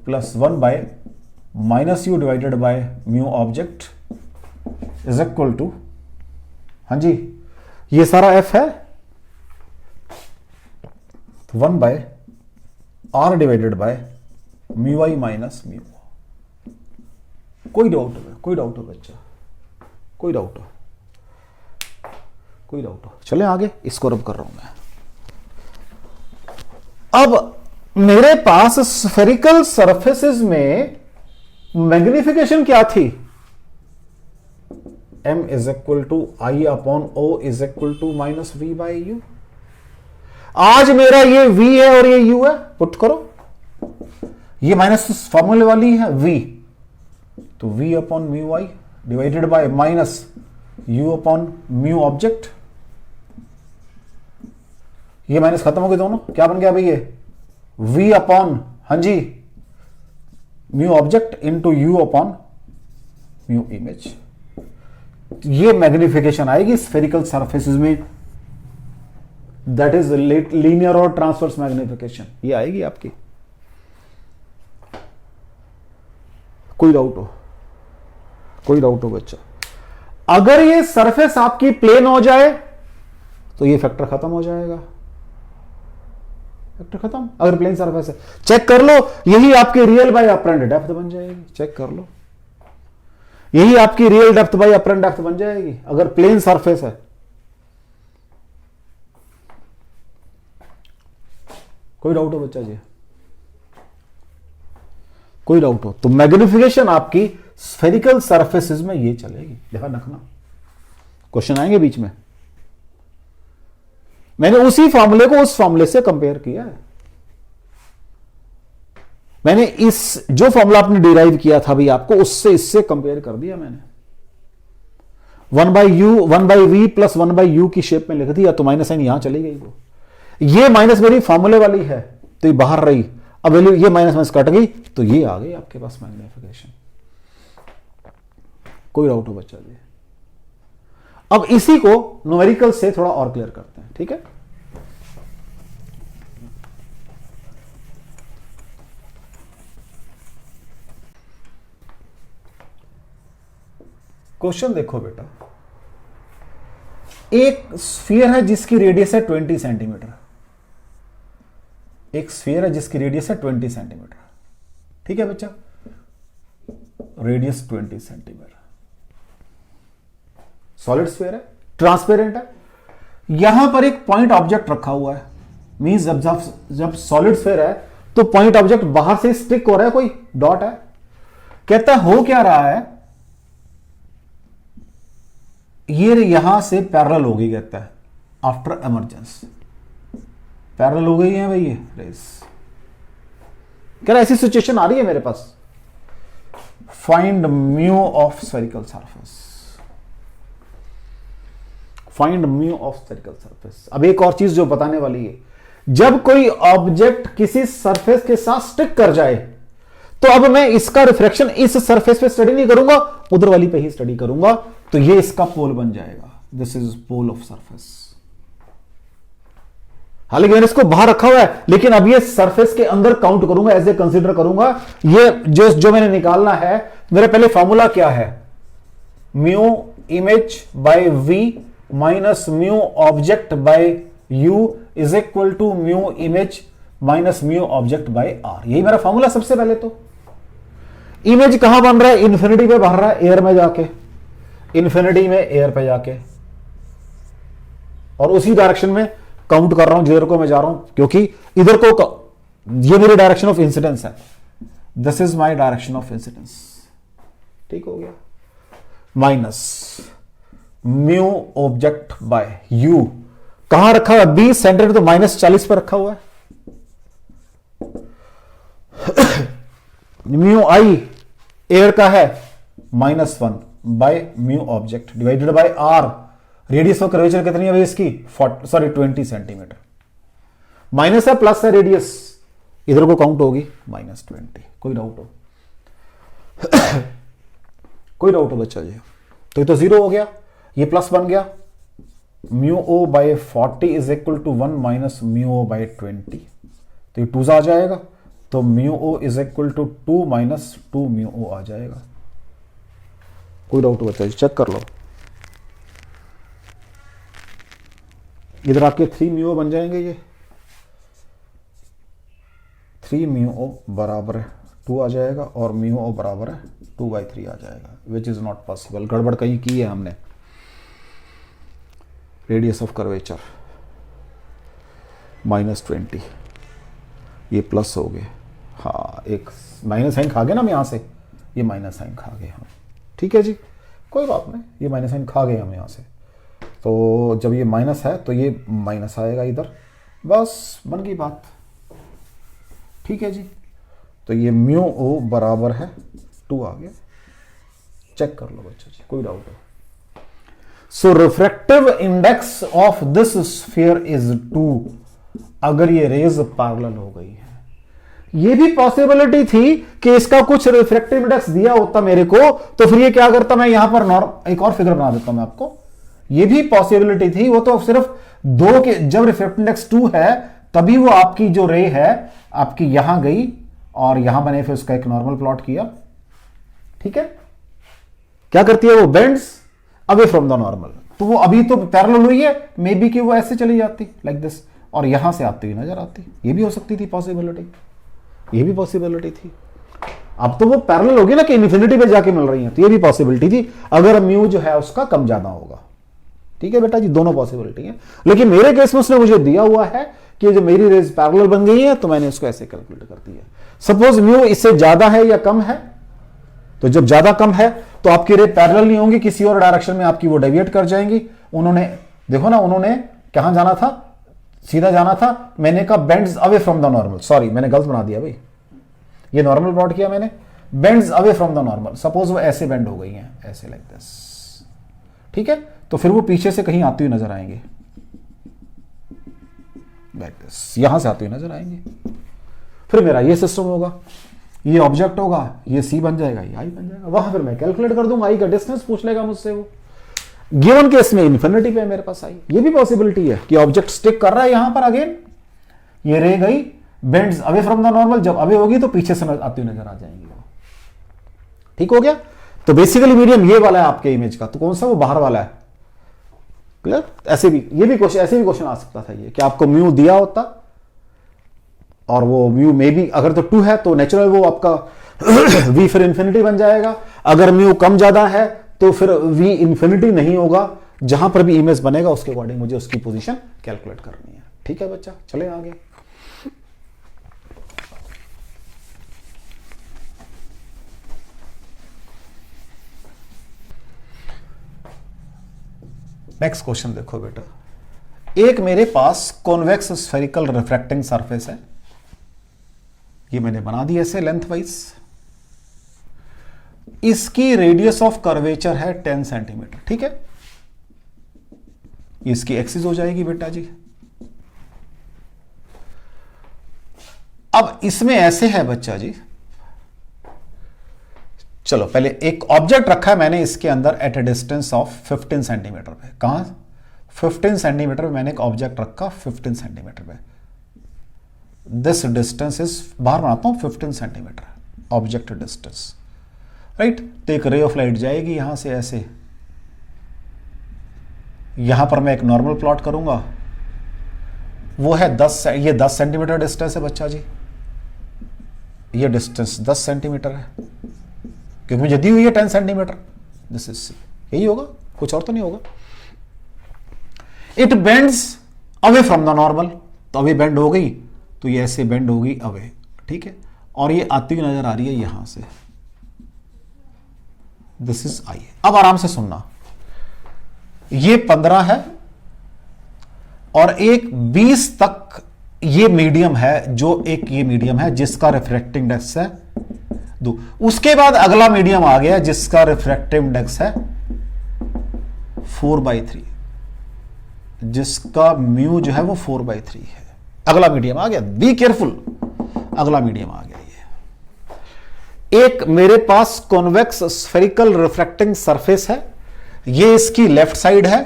plus 1/-u divided by mu object is equal to, हाँ जी ये सारा f है, 1/r divided by mu I minus mu. कोई डाउट हो, कोई डाउट हो बच्चा, कोई डाउट हो, कोई डाउट हो? चले आगे, इसको रब कर रहा हूं मैं। अब मेरे पास स्फेरिकल सरफेसेस में मैग्निफिकेशन क्या थी, m is equal to I upon o is equal to minus v/u। आज मेरा ये v है और ये u है, पुट करो, ये माइनस फॉर्मूले वाली है v, तो v upon mu I divided by minus u upon mu object, ये माइनस खत्म हो गए दोनों, क्या बन गया भाई ये v अपॉन, हाँ जी mu object into u upon mu image. ये मैग्निफिकेशन आएगी स्फेरिकल सरफेसेस में, दैट इज लीनियर और ट्रांसवर्स मैग्निफिकेशन, ये आएगी आपकी। कोई डाउट हो, कोई डाउट हो बच्चा? अगर ये सरफेस आपकी प्लेन हो जाए तो ये फैक्टर खत्म हो जाएगा, फैक्टर खत्म। अगर प्लेन सरफेस है, चेक कर लो, यही आपकी रियल बाय अपरेंट डेप्थ बन जाएगी, चेक कर लो, यही आपकी real depth by apparent depth बन जाएगी अगर प्लेन सरफेस है। कोई डाउट हो बच्चा जी? कोई डाउट हो तो मैग्निफिकेशन आपकी स्फेरिकल सरफेसेस में ये चलेगी, ध्यान रखना, क्वेश्चन आएंगे बीच में। मैंने उसी फॉर्मूले को उस फॉर्मूले से कंपेयर किया है, मैंने इस जो फॉर्मूला आपने डिराइव किया था भी आपको, उससे इससे कंपेयर कर दिया मैंने। 1/v प्लस 1/u की शेप में लिख दिया, तो माइनस साइन यहां चली गई, वो ये माइनस मेरी फॉर्मूले वाली है तो ये बाहर रही, अब वैल्यू ये माइनस माइनस कट गई तो ये आ गई आपके पास मैग्निफिकेशन। कोई डाउट हो बच्चा जी? अब इसी को न्यूमेरिकल से थोड़ा और क्लियर करते हैं, ठीक है? क्वेश्चन देखो बेटा, एक स्फीयर है जिसकी रेडियस है 20 सेंटीमीटर, एक स्फीयर है जिसकी रेडियस है 20 सेंटीमीटर, ठीक है बच्चा, रेडियस 20 सेंटीमीटर, सॉलिड स्फीयर है, ट्रांसपेरेंट है, यहां पर एक पॉइंट ऑब्जेक्ट रखा हुआ है, मींस जब सॉलिड स्फीयर है तो पॉइंट ऑब्जेक्ट बाहर से स्टिक हो रहा है, कोई डॉट है, कहता है हो क्या रहा है, ये यहां से पैरेलल होगी, कहता है आफ्टर इमर्जेंस पैरेलल हो गई है भाई ये रेस, कह रहा ऐसी सिचुएशन आ रही है मेरे पास, find mu of spherical surface, find mu of spherical surface. अब एक और चीज जो बताने वाली है, जब कोई ऑब्जेक्ट किसी सरफेस के साथ स्टिक कर जाए तो अब मैं इसका रिफ्लेक्शन इस सरफेस पे स्टडी नहीं करूंगा, उधर वाली पे ही स्टडी करूंगा, तो ये इसका पोल बन जाएगा, this is pole of surface. हालांकि मैंने इसको बाहर रखा हुआ है, लेकिन अब ये सरफेस के अंदर काउंट करूंगा, ऐसे कंसीडर करूंगा। ये जो मैंने निकालना है, मेरा पहले फॉर्मूला क्या है, mu image by V minus mu object by U is equal to mu image minus mu object by R, यही मेरा फॉर्मूला सबसे पहले। तो इमेज कहां बन रहा है, इन्फिनिटी पे बन रहा है, एयर में जाके, इन्फिनिटी में एयर पे जाके, और उसी डायरेक्शन में काउंट कर रहा हूं जिधर को मैं जा रहा हूं, क्योंकि इधर को ये मेरी डायरेक्शन ऑफ इंसिडेंस है, this is my direction of incidence, ठीक हो गया, minus mu object by you कहां रखा हुआ है? 20 सेंटीमीटर तो -40 पर रखा हुआ है। म्यू आई एयर का है -1 by mu object divided by R. Radius of curvature कितनी है भाई इसकी? 20 सेंटीमीटर। माइनस है प्लस है रेडियस, इधर को काउंट होगी -20। कोई डाउट हो? कोई डाउट हो बच्चा जी? तो ये तो 0 हो गया, ये प्लस बन गया। Mu O by 40 is equal to 1 minus mu O by 20, तो ये 2 आ जाएगा। तो mu o is equal to 2 minus 2 mu o आ जाएगा। कोई डाउट हो बच्चा जी? चेक कर लो। इधर आपके 3 म्यू ओ बन जाएंगे, ये 3 म्यू ओ बराबर है 2 आ जाएगा, और म्यू ओ बराबर है 2/3 आ जाएगा, विच इज नॉट पॉसिबल। गड़बड़ कहीं की है हमने। रेडियस ऑफ कर्वेचर -20, ये प्लस हो गए। हाँ, एक माइनस साइन खा गए ना हम यहाँ से, ये माइनस साइन खा गए हम। ठीक है जी, कोई बात नहीं, ये माइनस साइन खा गए हम यहाँ से। तो जब ये माइनस है तो ये माइनस आएगा इधर, बस बन गई बात। ठीक है जी, तो ये म्यू ओ बराबर है 2 आ गया। चेक कर लो बच्चों जी, कोई डाउट हो? So refractive index of this sphere is 2 अगर ये रेज पैरेलल हो गई है। ये भी पॉसिबिलिटी थी कि इसका कुछ रिफ्रैक्टिव इंडेक्स दिया होता मेरे को, तो फिर ये क्या करता, मैं यहां पर एक और फिगर बना देता हूं मैं आपको। ये भी पॉसिबिलिटी थी, वो तो सिर्फ 2 के, जब रिफ्रैक्टिव इंडेक्स 2 है तभी वो आपकी जो रे है आपकी यहां गई और यहां बने, फिर उसका एक नॉर्मल प्लॉट किया। ठीक है, क्या करती है वो? Bends away from the normal. तो वो अभी तो पैरेलल हुई है, मे बी कि वो ऐसे चली जाती लाइक दिस और यहां से आती हुई नजर आती। ये भी हो सकती थी पॉसिबिलिटी, ये भी पॉसिबिलिटी थी। अब तो वो पैरेलल होगी ना कि इन्फिनिटी पे जाके मिल रही है, तो ये भी पॉसिबिलिटी थी अगर म्यू जो है उसका कम ज्यादा होगा। ठीक है बेटा जी, दोनों पॉसिबिलिटी है। लेकिन मेरे केस में उसने मुझे दिया हुआ है कि जो मेरी रेज पैरेलल बन गई है, तो मैंने इसको ऐसे कैलकुलेट कर दिया। सपोज म्यू इससे ज्यादा है या कम है, तो जब ज्यादा कम है तो आपकी रे पैरेलल नहीं होंगी, किसी और डायरेक्शन में आपकी वो डेविएट कर जाएंगी। उन्होंने देखो ना, उन्होंने कहां जाना था? सीधा जाना था। मैंने कहा bends away from the normal, sorry मैंने गलत बना दिया भाई, ये नॉर्मल प्लॉट किया मैंने, bends away from the normal. Suppose वो ऐसे बेंड हो गई हैं, ऐसे लाइक दिस। ठीक है, तो फिर वो पीछे से कहीं आती हुई नजर आएंगे, लाइक दिस, यहां से आती हुई नजर आएंगे। फिर मेरा ये सिस्टम होगा, ये ऑब्जेक्ट होगा, ये सी बन जाएगा, ये आई बन जाएगा। वहां फिर मैं कैलकुलेट कर दूंगा, आई का डिस्टेंस पूछ लेगा मुझसे वो। गिवन केस में इन्फिनिटी पे मेरे पास आई। ये भी पॉसिबिलिटी है कि ऑब्जेक्ट स्टिक कर रहा है यहां पर, अगेन ये रे गई, bends away from the normal, जब अवे होगी तो पीछे से आती हुई नजर आ जाएंगी वो। ठीक हो गया? तो बेसिकली मीडियम ये वाला है आपके इमेज का, तो कौन सा? वो बाहर वाला है। क्लियर? ऐसे भी ये भी क्वेश्चन, ऐसे भी क्वेश्चन आ सकता था ये कि आपको म्यू दिया होता और वो म्यू में भी अगर तो 2 है तो नेचुरल वो आपका v फिर इंफिनिटी बन जाएगा। अगर म्यू कम ज्यादा है तो फिर v इंफिनिटी नहीं होगा। जहां पर भी इमेज बनेगा उसके अकॉर्डिंग मुझे उसकी पोजीशन कैलकुलेट करनी है। ठीक है बच्चा, चले आगे। नेक्स्ट क्वेश्चन देखो बेटा, एक मेरे पास कॉन्वेक्स स्फेरिकल रिफ्रैक्टिंग सरफेस है, ये मैंने बना दी ऐसे लेंथ वाइज। इसकी रेडियस ऑफ कर्वेचर है 10 सेंटीमीटर। ठीक है, इसकी एक्सिस हो जाएगी बेटा जी। अब इसमें ऐसे है बच्चा जी, चलो पहले एक ऑब्जेक्ट रखा है मैंने इसके अंदर at a distance of 15 centimetre पे। कहां? 15 सेंटीमीटर पे मैंने एक ऑब्जेक्ट रखा 15 सेंटीमीटर पे। दिस डिस्टेंस इज, बाहर बनाता हूं, 15 सेंटीमीटर ऑब्जेक्ट डिस्टेंस, राइट। तो एक रे ऑफ लाइट जाएगी यहां से ऐसे, यहां पर मैं एक नॉर्मल प्लॉट करूंगा, वो है 10, ये 10 सेंटीमीटर डिस्टेंस है बच्चा जी, ये डिस्टेंस 10 सेंटीमीटर है क्योंकि मुझे दी हुई है 10 सेंटीमीटर। दिस इज सी, यही होगा, कुछ और तो नहीं होगा। It bends away from the normal, तो अवे बेंड हो गई तो ये ऐसे बेंड होगी अवे, ठीक है, और ये आती हुई नजर आ रही है यहां से। This is I. अब आराम से सुनना, ये 15 है और एक 20 तक ये मीडियम है, जो एक ये मीडियम है जिसका रिफ्रैक्टिव इंडेक्स है 2। उसके बाद अगला मीडियम आ गया जिसका रिफ्रैक्टिव इंडेक्स है 4/3, जिसका म्यू जो है वो 4/3 है। अगला मीडियम आ गया, बी केयरफुल, अगला मीडियम आ गया। ये एक मेरे पास कॉन्वेक्स स्फेरिकल रिफ्रैक्टिंग सरफेस है, ये इसकी लेफ्ट साइड है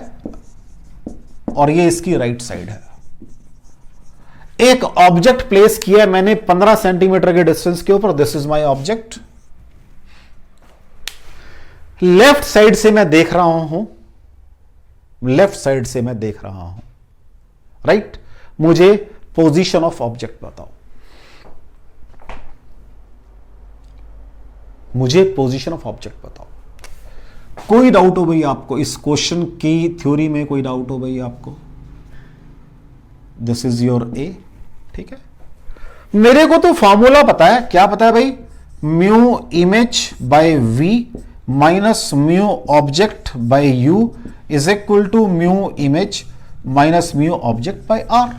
और ये इसकी राइट साइड है। एक ऑब्जेक्ट प्लेस किया मैंने 15 सेंटीमीटर के डिस्टेंस के ऊपर, this is my object. Left side से मैं देख रहा हूं, लेफ्ट साइड से मैं देख रहा हूं, राइट। मुझे पोजीशन ऑफ ऑब्जेक्ट बताओ, मुझे पोजीशन ऑफ ऑब्जेक्ट बताओ। कोई डाउट हो भाई आपको इस क्वेश्चन की थ्योरी में, कोई डाउट हो भाई आपको? दिस इज योर ए, ठीक है। मेरे को तो फॉर्मूला पता है, क्या पता है भाई? Mu image by V minus mu object by U is equal to mu image minus mu object by R.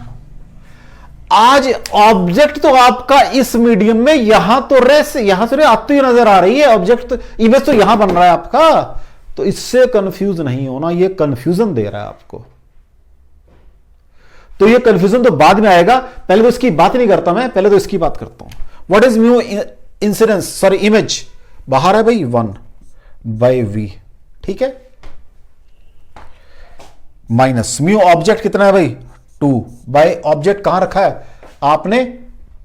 आज ऑब्जेक्ट तो आपका इस मीडियम में यहां तो रेस, यहां से आती हुई नजर आ रही है, ऑब्जेक्ट तो इमेज तो यहां बन रहा है आपका, तो इससे कंफ्यूज नहीं होना, ये कंफ्यूजन दे रहा है आपको। तो ये कंफ्यूजन तो बाद में आएगा, पहले तो इसकी बात नहीं करता मैं, पहले तो इसकी बात करता हूं। What is mu incidence, sorry image, बाहर है भाई 1/v, ठीक है, माइनस म्यू ऑब्जेक्ट कितना है भाई 2 बाय ऑब्जेक्ट कहां रखा है आपने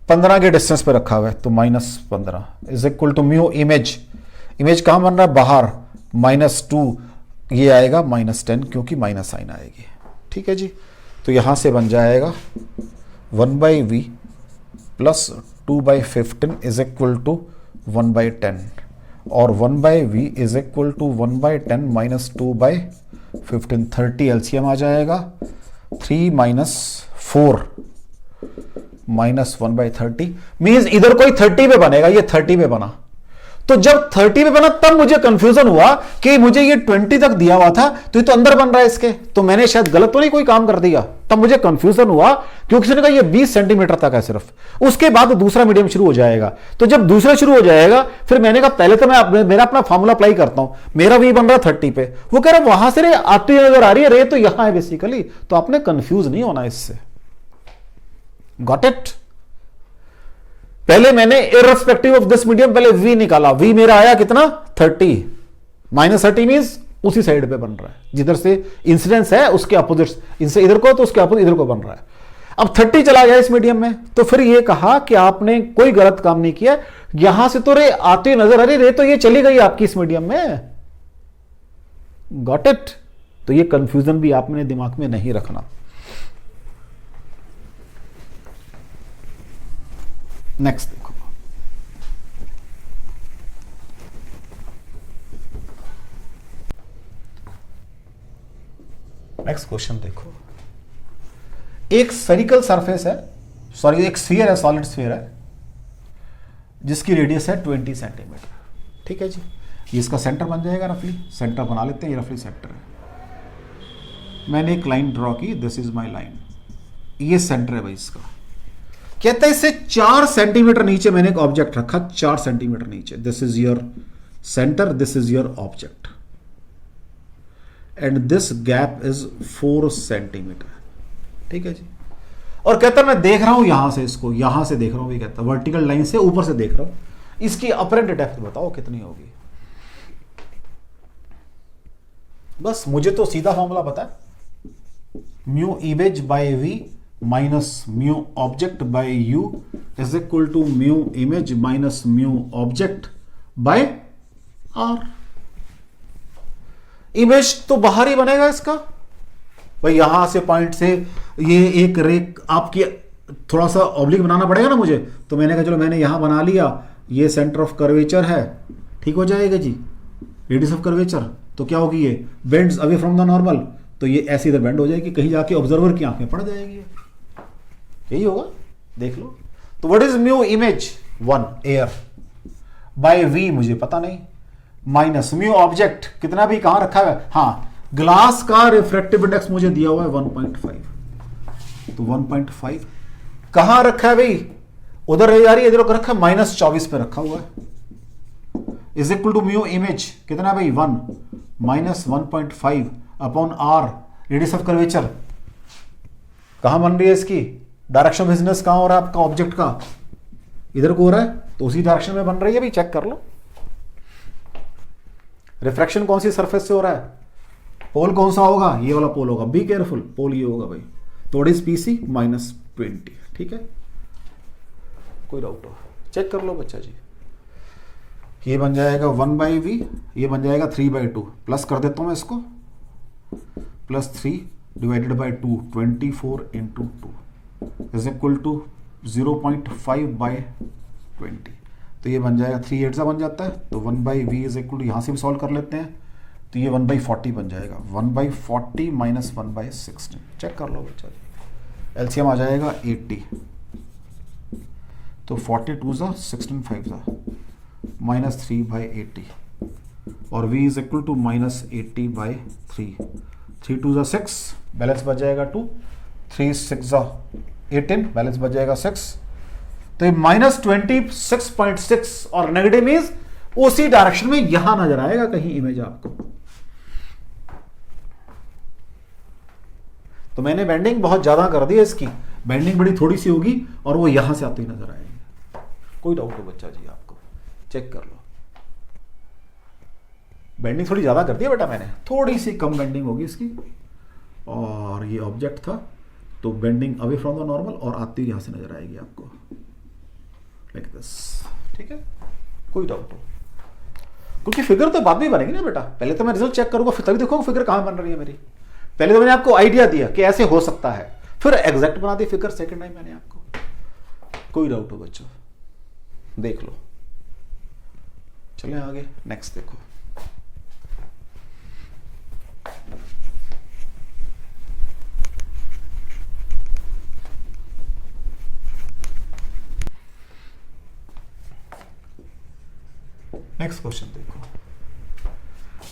15 के डिस्टेंस पे रखा हुआ है, तो -15 is equal to mu image, image कहां बन रहा है बाहर, -2, ये आएगा -10 क्योंकि माइनस साइन आएगी, ठीक है जी। तो यहां से बन जाएगा 1/v plus 2/15 is equal to 1/10 और 1/v is equal to 1/10 minus 2/15, 30 LCM आ जाएगा, 3 - 4 माइनस 1/30 मीन्स इधर कोई 30 पे बनेगा, ये 30 पे बना। तो जब 30 पे बना तब मुझे कंफ्यूजन हुआ कि मुझे ये 20 तक दिया हुआ था, तो ये तो अंदर बन रहा है इसके, तो मैंने शायद गलत तो नहीं कोई काम कर दिया, तब मुझे कंफ्यूजन हुआ क्योंकि किसी ने कहा ये 20 सेंटीमीटर तक है सिर्फ। उसके बाद दूसरा मीडियम शुरू हो जाएगा, तो जब दूसरा शुरू हो जाएगा फिर मैंने कहा पहले तो मैं मेरा अपना फॉर्मूला अप्लाई करता हूं, मेरा भी बन रहा है 30 पे, वो कह रहा वहां से रे आती हुई नजर आ रही है, रे तो यहां है बेसिकली, तो आपने कंफ्यूज नहीं होना इससे। Got it? पहले मैंने इररिस्पेक्टिव ऑफ दिस मीडियम पहले v निकाला, v मेरा आया कितना 30, -30 मींस उसी साइड पे बन रहा है जिधर से इंसिडेंस है, उसके अपोजिट, इनसे इधर को तो उसके अपोजिट इधर को बन रहा है। अब 30 चला गया इस मीडियम में, तो फिर ये कहा कि आपने कोई गलत काम नहीं किया, यहां से तो रे आती नजर आ रही, रे तो ये चली गई आपकी इस मीडियम में। Got it? तो ये कंफ्यूजन भी आपने दिमाग में नहीं रखना। नेक्स्ट देखो, नेक्स्ट क्वेश्चन देखो। एक स्फेरिकल सरफेस है, सॉरी एक स्फीयर है, सॉलिड स्फीयर है, जिसकी रेडियस है 20 सेंटीमीटर, ठीक है जी। ये इसका सेंटर बन जाएगा, रफली सेंटर बना लेते हैं, ये रफली सेंटर है। मैंने एक लाइन ड्रॉ की, दिस इज माय लाइन, ये सेंटर है भाई इसका। कहता है इससे 4 सेंटीमीटर नीचे मैंने एक ऑब्जेक्ट रखा, 4 सेंटीमीटर नीचे, this is your centre, this is your object, and this gap is 4 centimetre, ठीक है जी। और कहता है मैं देख रहा हूं यहां से, इसको यहां से देख रहा हूं, ये कहता है वर्टिकल लाइन से ऊपर से देख रहा हूं, इसकी अपरेंट डेप्थ बताओ कितनी होगी। बस मुझे तो सीधा फॉर्मूला पता है, mu image by V minus mu object by U is equal to mu image minus mu object by R. Image तो बाहर ही बनेगा इसका भाई, यहां से पॉइंट से ये एक रेक आपकी थोड़ा सा ऑब्लिक बनाना पड़ेगा ना मुझे, तो मैंने कहा चलो मैंने यहां बना लिया, ये सेंटर ऑफ कर्वेचर है, ठीक हो जाएगा जी, रेडियस ऑफ कर्वेचर, तो क्या होगी ये bends away from the normal, तो ये ऐसी इधर बेंड हो जाएगी, कहीं जाके ऑब्जर्वर की आंख में पड़ जाएगी, यही होगा, देख लो। तो what is mu image 1 air by V मुझे पता नहीं, माइनस म्यू ऑब्जेक्ट कितना भी कहां रखा है, हाँ ग्लास का रिफ्रैक्टिव इंडेक्स मुझे दिया हुआ है 1.5, तो 1.5 कहां रखा है भाई, उधर रह जा रही है, इधर रखा है -24 पे रखा हुआ है, is equal to mu image कितना भाई 1 -1.5 upon R radius of curvature. कहां बन रही है इसकी डायरेक्शन ऑफ बिजनेस, कहां हो रहा है आपका ऑब्जेक्ट का, इधर को हो रहा है, तो उसी डायरेक्शन में बन रही है भाई, चेक कर लो। रिफ्रैक्शन कौन सी सरफेस से हो रहा है, पोल कौन सा होगा, ये वाला पोल होगा, बी केयरफुल, पोल ये होगा भाई, तो इट इज पीसी -20, ठीक है, कोई डाउट हो चेक कर लो बच्चा जी। ये बन जाएगा 1/v, ये बन जाएगा 3/2, प्लस कर देता हूं मैं इसको, +3 divided by 2, 24 into 2 is equal to 0.5/20, तो ये बन जाएगा 3 8 बन जाता है, तो 1/v इज इक्वल टू, यहां से भी सॉल्व कर लेते हैं, तो ये 1/40 बन जाएगा, 1/40 माइनस 1/16, चेक कर लो बच्चा जी, एलसीएम आ जाएगा 80, तो 42 16 5 -3/80 और v is equal to -80/3, 3 2 6, balance बच जाएगा 2, 3 6 18, बैलेंस बच जाएगा 6, तो ये -26.6 और नेगेटिव मीन्स उसी डायरेक्शन में यहां नजर आएगा कहीं इमेज आपको। तो मैंने बेंडिंग बहुत ज्यादा कर दी है इसकी, बेंडिंग बड़ी थोड़ी सी होगी और वो यहां से आती हुई नजर आएगी। कोई डाउट हो बच्चा जी आपको, चेक कर लो। बेंडिंग थोड़ी ज्यादा कर दी है बेटा मैंने, थोड़ी सी कम बेंडिंग होगी इसकी, और ये ऑब्जेक्ट था तो bending away from the normal और आती हुई यहां से नजर आएगी आपको, लाइक दिस, ठीक है, कोई डाउट हो, क्योंकि फिगर तो बाद में बनेगी ना बेटा, पहले तो मैं रिजल्ट चेक करूंगा फिर तभी देखो फिगर कहां बन रही है मेरी। पहले तो मैंने आपको आइडिया दिया कि ऐसे हो सकता है, फिर एग्जैक्ट बना दी फिगर सेकंड टाइम मैंने आपको। कोई डाउट हो बच्चों, देख लो, चलें आगे, नेक्स्ट देखो। नेक्स्ट क्वेश्चन देखो,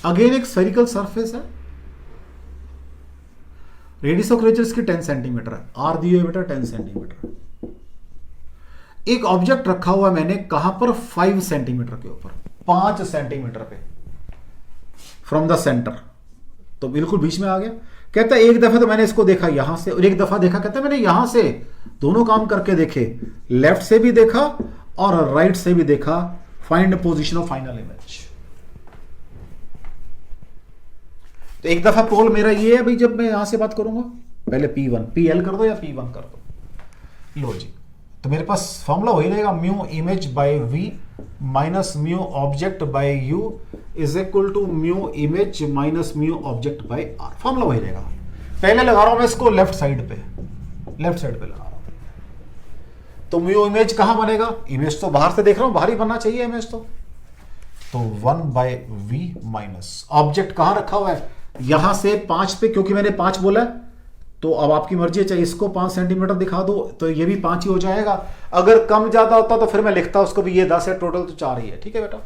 अगेन एक स्फेरिकल सरफेस है, रेडियस ऑफ कर्वेचर की 10 सेंटीमीटर है, आर दी हुई है बेटा 10 सेंटीमीटर। एक ऑब्जेक्ट रखा हुआ मैंने कहां पर, 5 सेंटीमीटर के ऊपर, 5 सेंटीमीटर पे फ्रॉम द सेंटर, तो बिल्कुल बीच में आ गया। कहता है एक दफा तो मैंने इसको देखा यहां से और एक दफा देखा, कहता है मैंने यहां से दोनों काम करके देखे, लेफ्ट से भी देखा और राइट से भी देखा, find position of final image. तो एक दफा पोल मेरा ये है भाई, जब मैं यहां से बात करूंगा पहले P1 PL कर दो या P1 कर दो, लो जी, तो मेरे पास फॉर्मूला वही रहेगा, mu image by V minus mu object by U is equal to mu image minus mu object by R, formula वही रहेगा। पहले लगा रहा हूं मैं इसको लेफ्ट साइड पे लगा रहा हूं, तो म्यू इमेज कहां बनेगा, इमेज तो बाहर से देख रहा हूं, बाहर ही बनना चाहिए इमेज तो 1/v माइनस ऑब्जेक्ट कहां रखा हुआ है, यहां से 5 पे, क्योंकि मैंने 5 बोला है तो अब आपकी मर्जी है, चाहे इसको 5 सेंटीमीटर दिखा दो तो ये भी 5 ही हो जाएगा, अगर कम ज्यादा होता तो फिर मैं लिखता उसको भी, ये 10 है टोटल तो 4 ही है, ठीक है बेटा।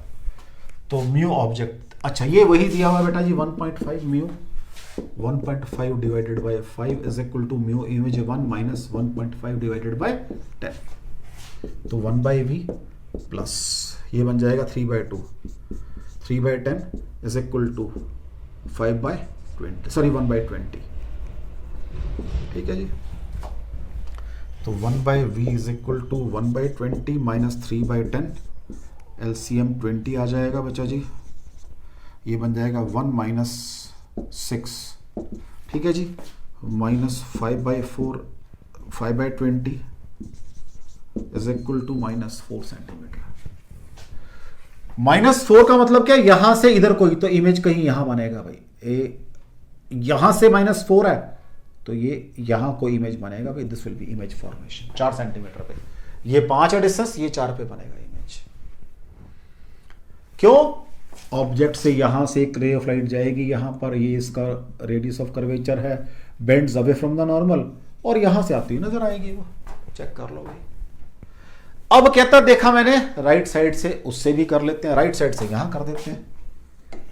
तो म्यू ऑब्जेक्ट, अच्छा ये वही दिया हुआ है बेटा जी 1.5 mu, 1.5 divided by 5 is equal to mu image 1 minus 1.5 divided by 10, तो 1/v प्लस ये बन जाएगा 3/2, 3/10 इज इक्वल टू 5/20, सॉरी 1/20, ठीक है जी। तो 1/v is equal to 1/20 minus 3/10, LCM 20 आ जाएगा बच्चा जी, ये बन जाएगा 1 माइनस 6, ठीक है जी, minus 5/4, 5/20 is equal to -4 centimetre. -4 का मतलब क्या, यहां से इधर कोई तो इमेज कहीं यहां बनेगा भाई, यहां से -4 है तो ये यहां कोई इमेज बनेगा भाई, this will B image formation 4 centimetre पे, ये 5 है डिस्टेंस, ये 4 पे बनेगा इमेज। क्यों, ऑब्जेक्ट से यहां से एक रे ऑफ लाइट जाएगी यहां पर, ये इसका रेडियस ऑफ कर्वेचर है, bends away from the normal, और यहां से आती हुई नजर आएगी वो, चेक कर लो भाई। अब कहता देखा मैंने राइट साइड से, उससे भी कर लेते हैं, राइट साइड से यहां कर देते हैं,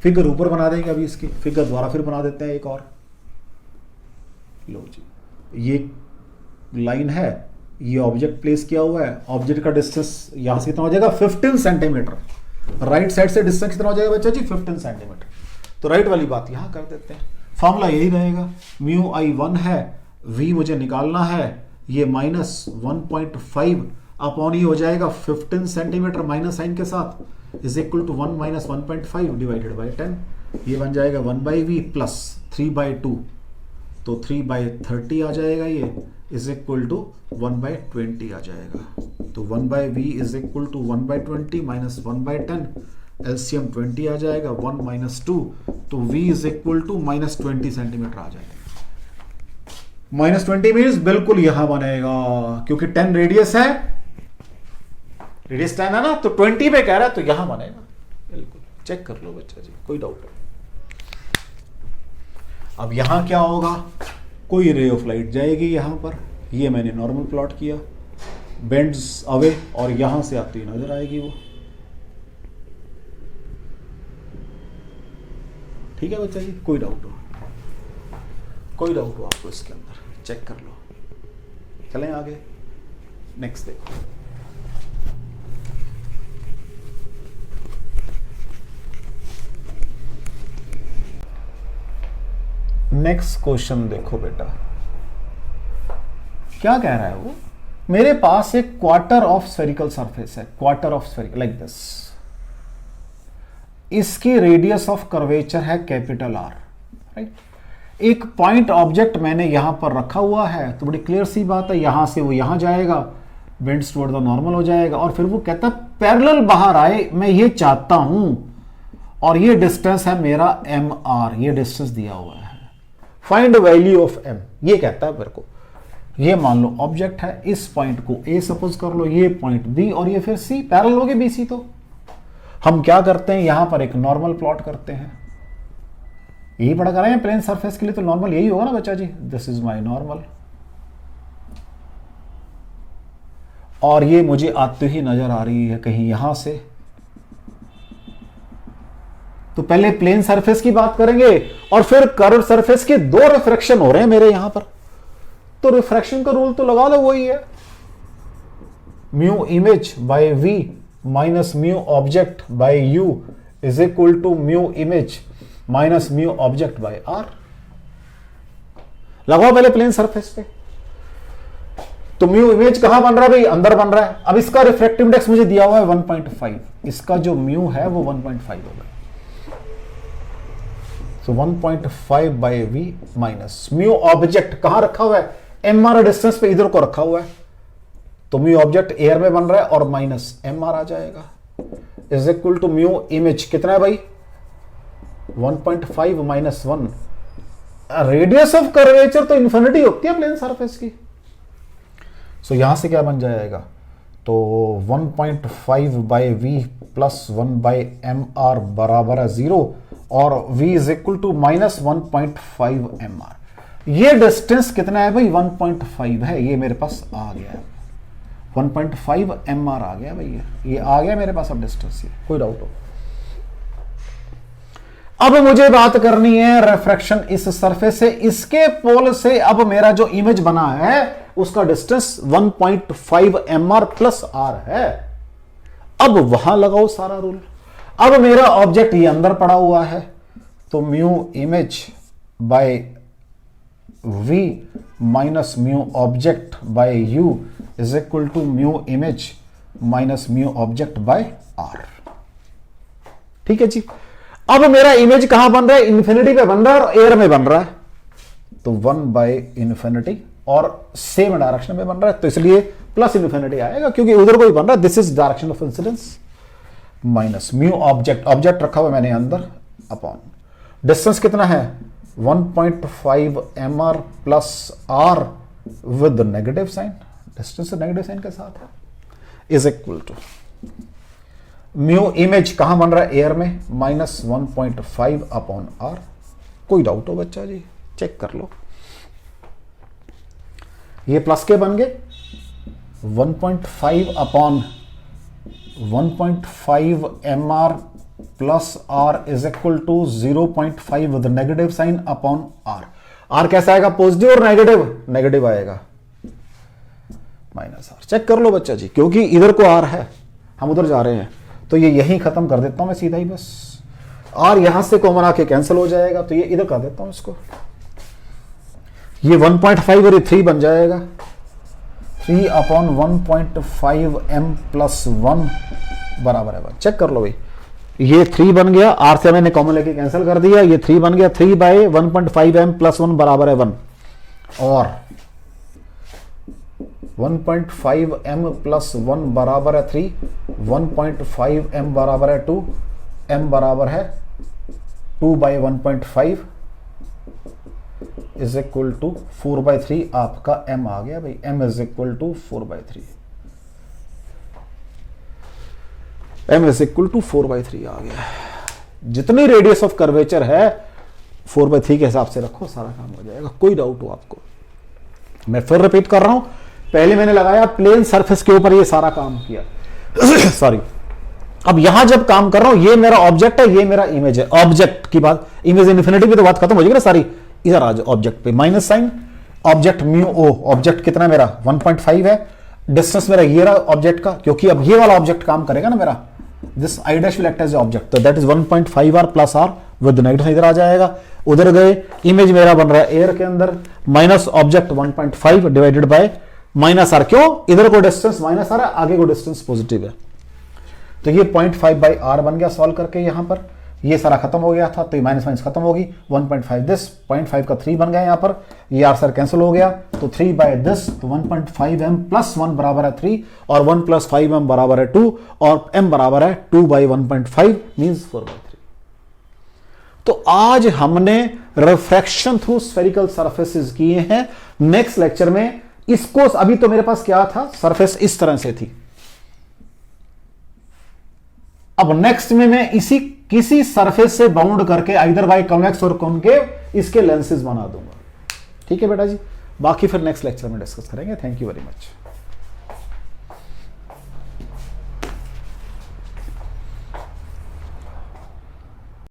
फिगर ऊपर बना देंगे, अभी इसकी फिगर द्वारा फिर बना देते हैं एक और। लो जी, ये लाइन है, ये ऑब्जेक्ट प्लेस किया हुआ है, ऑब्जेक्ट का डिस्टेंस यहां से कितना हो जाएगा 15 सेंटीमीटर। राइट साइड से डिस्टेंस कितना हो जाएगा बच्चा जी 15 सेंटीमीटर। तो राइट वाली बात यहां कर देते हैं, फॉर्मूला यही रहेगा, म्यू आई 1 है, v मुझे निकालना है, ये माइनस 1.5 अपॉन ही हो जाएगा 15 सेंटीमीटर माइनस साइन के साथ is equal to 1 minus 1.5 divided by 10। ये बन जाएगा 1/v प्लस 3/2, तो 3/30 आ जाएगा, ये इज इक्वल टू 1/20 आ जाएगा। तो 1/v is equal to 1/20 minus 1/10, LCM 20 आ जाएगा, 1 माइनस 2, तो v is equal to minus 20 centimetre आ जाएगा। माइनस 20 मीन्स बिल्कुल यहां बनेगा, क्योंकि 10 रेडियस है, रेडियस 10 है ना, तो 20 पे कह रहा है तो यहां बनेगा बिल्कुल। चेक कर लो बच्चा जी, कोई डाउट नहीं। अब यहां क्या होगा, कोई रे ऑफ लाइट जाएगी यहां पर, ये मैंने नॉर्मल प्लॉट किया, बेंड्स अवे, और यहां से आती नजर आएगी वो। ठीक है बच्चा जी, कोई डाउट हो, कोई डाउट हो आपको इसके अंदर, चेक कर लो। चलें आगे, नेक्स्ट देखो। नेक्स्ट क्वेश्चन देखो बेटा, क्या कह रहा है वो, मेरे पास एक क्वार्टर ऑफ स्फेरिकल सरफेस है, quarter of spherical like this, इसकी रेडियस ऑफ कर्वेचर है कैपिटल आर, राइट। एक पॉइंट ऑब्जेक्ट मैंने यहां पर रखा हुआ है, तो बड़ी क्लियर सी बात है, यहां से वो यहां जाएगा, बेंड्स टुवर्ड द नॉर्मल हो जाएगा, और फिर वो कहता है पैरेलल बाहर आए, मैं ये चाहता हूं, और ये डिस्टेंस है मेरा एम आर, ये डिस्टेंस दिया हुआ है, फाइंड वैल्यू ऑफ एम, ये कहता है मेरे को। ये मान लो ऑब्जेक्ट है, इस पॉइंट को ए सपोज कर लो, ये पॉइंट बी, और ये फिर सी, पैरेलल हो गए बी सी। तो हम क्या करते हैं, यहां पर एक नॉर्मल प्लॉट करते हैं, यही पढ़ा कर रहे हैं प्लेन सरफेस के लिए, तो नॉर्मल यही होगा ना बच्चा जी, दिस इज माय नॉर्मल, और ये मुझे आती ही नजर आ रही है कहीं यहां से। तो पहले प्लेन सरफेस की बात करेंगे, और फिर कर्व सरफेस के दो रिफ्रैक्शन हो रहे हैं मेरे यहां पर, तो रिफ्रैक्शन का रूल तो लगा लो, वही है, mu image by V minus mu object by U is equal to mu image minus mu object by R. लगाओ पहले प्लेन सरफेस पे, तो म्यू इमेज कहां बन रहा है भाई, अंदर बन रहा है। अब इसका रिफ्रैक्टिव इंडेक्स मुझे दिया हुआ है 1.5, इसका जो म्यू है वो 1.5 होगा, तो 1.5 by V minus mu object कहां रखा हुआ है, एम आर डिस्टेंस पे इधर को रखा हुआ है, तो म्यू ऑब्जेक्ट एयर में बन रहा है, और माइनस एम आर आ जाएगा, is equal to mu image कितना है भाई 1.5 माइनस 1। रेडियस ऑफ कर्वेचर तो इन्फिनिटी होती है प्लेन सरफेस की, सो यहां से क्या बन जाएगा, तो 1.5 by V plus 1 by M R बराबर है 0, और v is equal to minus 1.5 M R. ये डिस्टेंस कितना है भाई 1.5 है, ये मेरे पास आ गया है 1.5 एम आर आ गया भाई, ये आ गया मेरे पास अब डिस्टेंस, ये कोई डाउट हो। अब मुझे बात करनी है रिफ्रैक्शन इस सरफेस से, इसके पोल से अब मेरा जो इमेज बना है उसका distance 1.5 M R plus R है। अब वहां लगाओ सारा रूल। अब मेरा ऑब्जेक्ट ये अंदर पड़ा हुआ है, तो mu image by V minus mu object by U is equal to mu image minus mu object by R. ठीक है जी। अब मेरा इमेज कहां बन रहा है, इन्फिनिटी पे बन रहा है और एयर में बन रहा है, तो 1 बाय इन्फिनिटी, और सेम डायरेक्शन में बन रहा है, तो इसलिए प्लस इन्फिनिटी आएगा क्योंकि उधर को ही बन रहा है, this is direction of incidence, minus mu object, object रखा हुआ मैंने अंदर, अपॉन डिस्टेंस कितना है 1.5 M R plus R with negative sign, distance negative sign के साथ है, is equal to mu image कहां बन रहा है, एयर में, माइनस 1.5 अपॉन आर। कोई डाउट हो बच्चा जी, चेक कर लो। ये प्लस के बन गए 1.5 upon 1.5 M R plus R is equal to 0.5 with negative sign upon R. R कैसा आएगा, पॉजिटिव और नेगेटिव, नेगेटिव आएगा, माइनस आर। चेक कर लो बच्चा जी, क्योंकि इधर को आर है, हम उधर जा रहे हैं, तो ये यहीं खत्म कर देता हूं मैं सीधा ही, बस आर यहां से कॉमन आके कैंसिल हो जाएगा, तो ये इधर कर देता हूं इसको, ये 1.5 और ये 3 बन जाएगा, 3 अपॉन 1.5 m प्लस 1 बराबर है 1। चेक कर लो भाई, ये 3 बन गया, आर से मैंने कॉमन लेके कैंसिल कर दिया, ये 3 बन गया, 3 बाय 1.5 m प्लस 1 बराबर है 1, और 1.5 m प्लस 1 बराबर है 3, 1.5 m बराबर है 2, m बराबर है 2 बाई 1.5 इज इक्वल टू 4/3, आपका m आ गया भाई, m is equal to 4/3, m is equal to 4/3 आ गया। जितनी रेडियस ऑफ कर्वेचर है 4/3 के हिसाब से रखो, सारा काम हो जाएगा, कोई डाउट हो आपको। मैं फिर रिपीट कर रहा हूं, पहले मैंने लगाया प्लेन सरफेस के ऊपर ये सारा काम किया सॉरी, अब यहां जब काम कर रहा हूं, ये मेरा ऑब्जेक्ट है, ये मेरा इमेज है, ऑब्जेक्ट की बात, इमेज इन्फिनिटी पे तो बात खत्म हो जाएगी ना सारी, इधर आ जाओ ऑब्जेक्ट पे, माइनस साइन, ऑब्जेक्ट म्यू ओ, ऑब्जेक्ट कितना मेरा 1.5 है, डिस्टेंस मेरा ये रहा ऑब्जेक्ट का, क्योंकि अब ये वाला ऑब्जेक्ट काम करेगा ना मेरा, this I dash will act as object, तो that is 1.5 R plus R with negative इधर आ जाएगा, उधर गए, इमेज मेरा बन रहा है एयर के अंदर, minus object 1.5 divided by minus R, क्यों, इधर को डिस्टेंस माइनस आर है, आगे को डिस्टेंस पॉजिटिव है, तो ये 0.5 बाई आर बन गया सॉल्व करके, यहां पर ये सारा खत्म हो गया था, तो ये माइनस माइनस खत्म होगी, 1.5 दिस, 0.5 का 3 बन गया यहां पर, ये आर सर कैंसिल हो गया, तो 3 बाय दिस, तो 1.5 m प्लस 1 बराबर है 3, और 1 प्लस 5 m बराबर है 2, और m बराबर है 2 बाई 1.5 मीन्स 4/3। तो आज हमने रिफ्रैक्शन थ्रू स्फेरिकल सरफेसेस किए हैं। नेक्स्ट लेक्चर में इसको, अभी तो मेरे पास क्या था, सरफेस इस तरह से थी, अब नेक्स्ट में मैं इसी किसी सरफेस से बाउंड करके आइदर बाय कॉन्वेक्स और कॉनकेव इसके लेंसेज बना दूंगा। ठीक है बेटा जी, बाकी फिर नेक्स्ट लेक्चर में डिस्कस करेंगे। Thank you very much.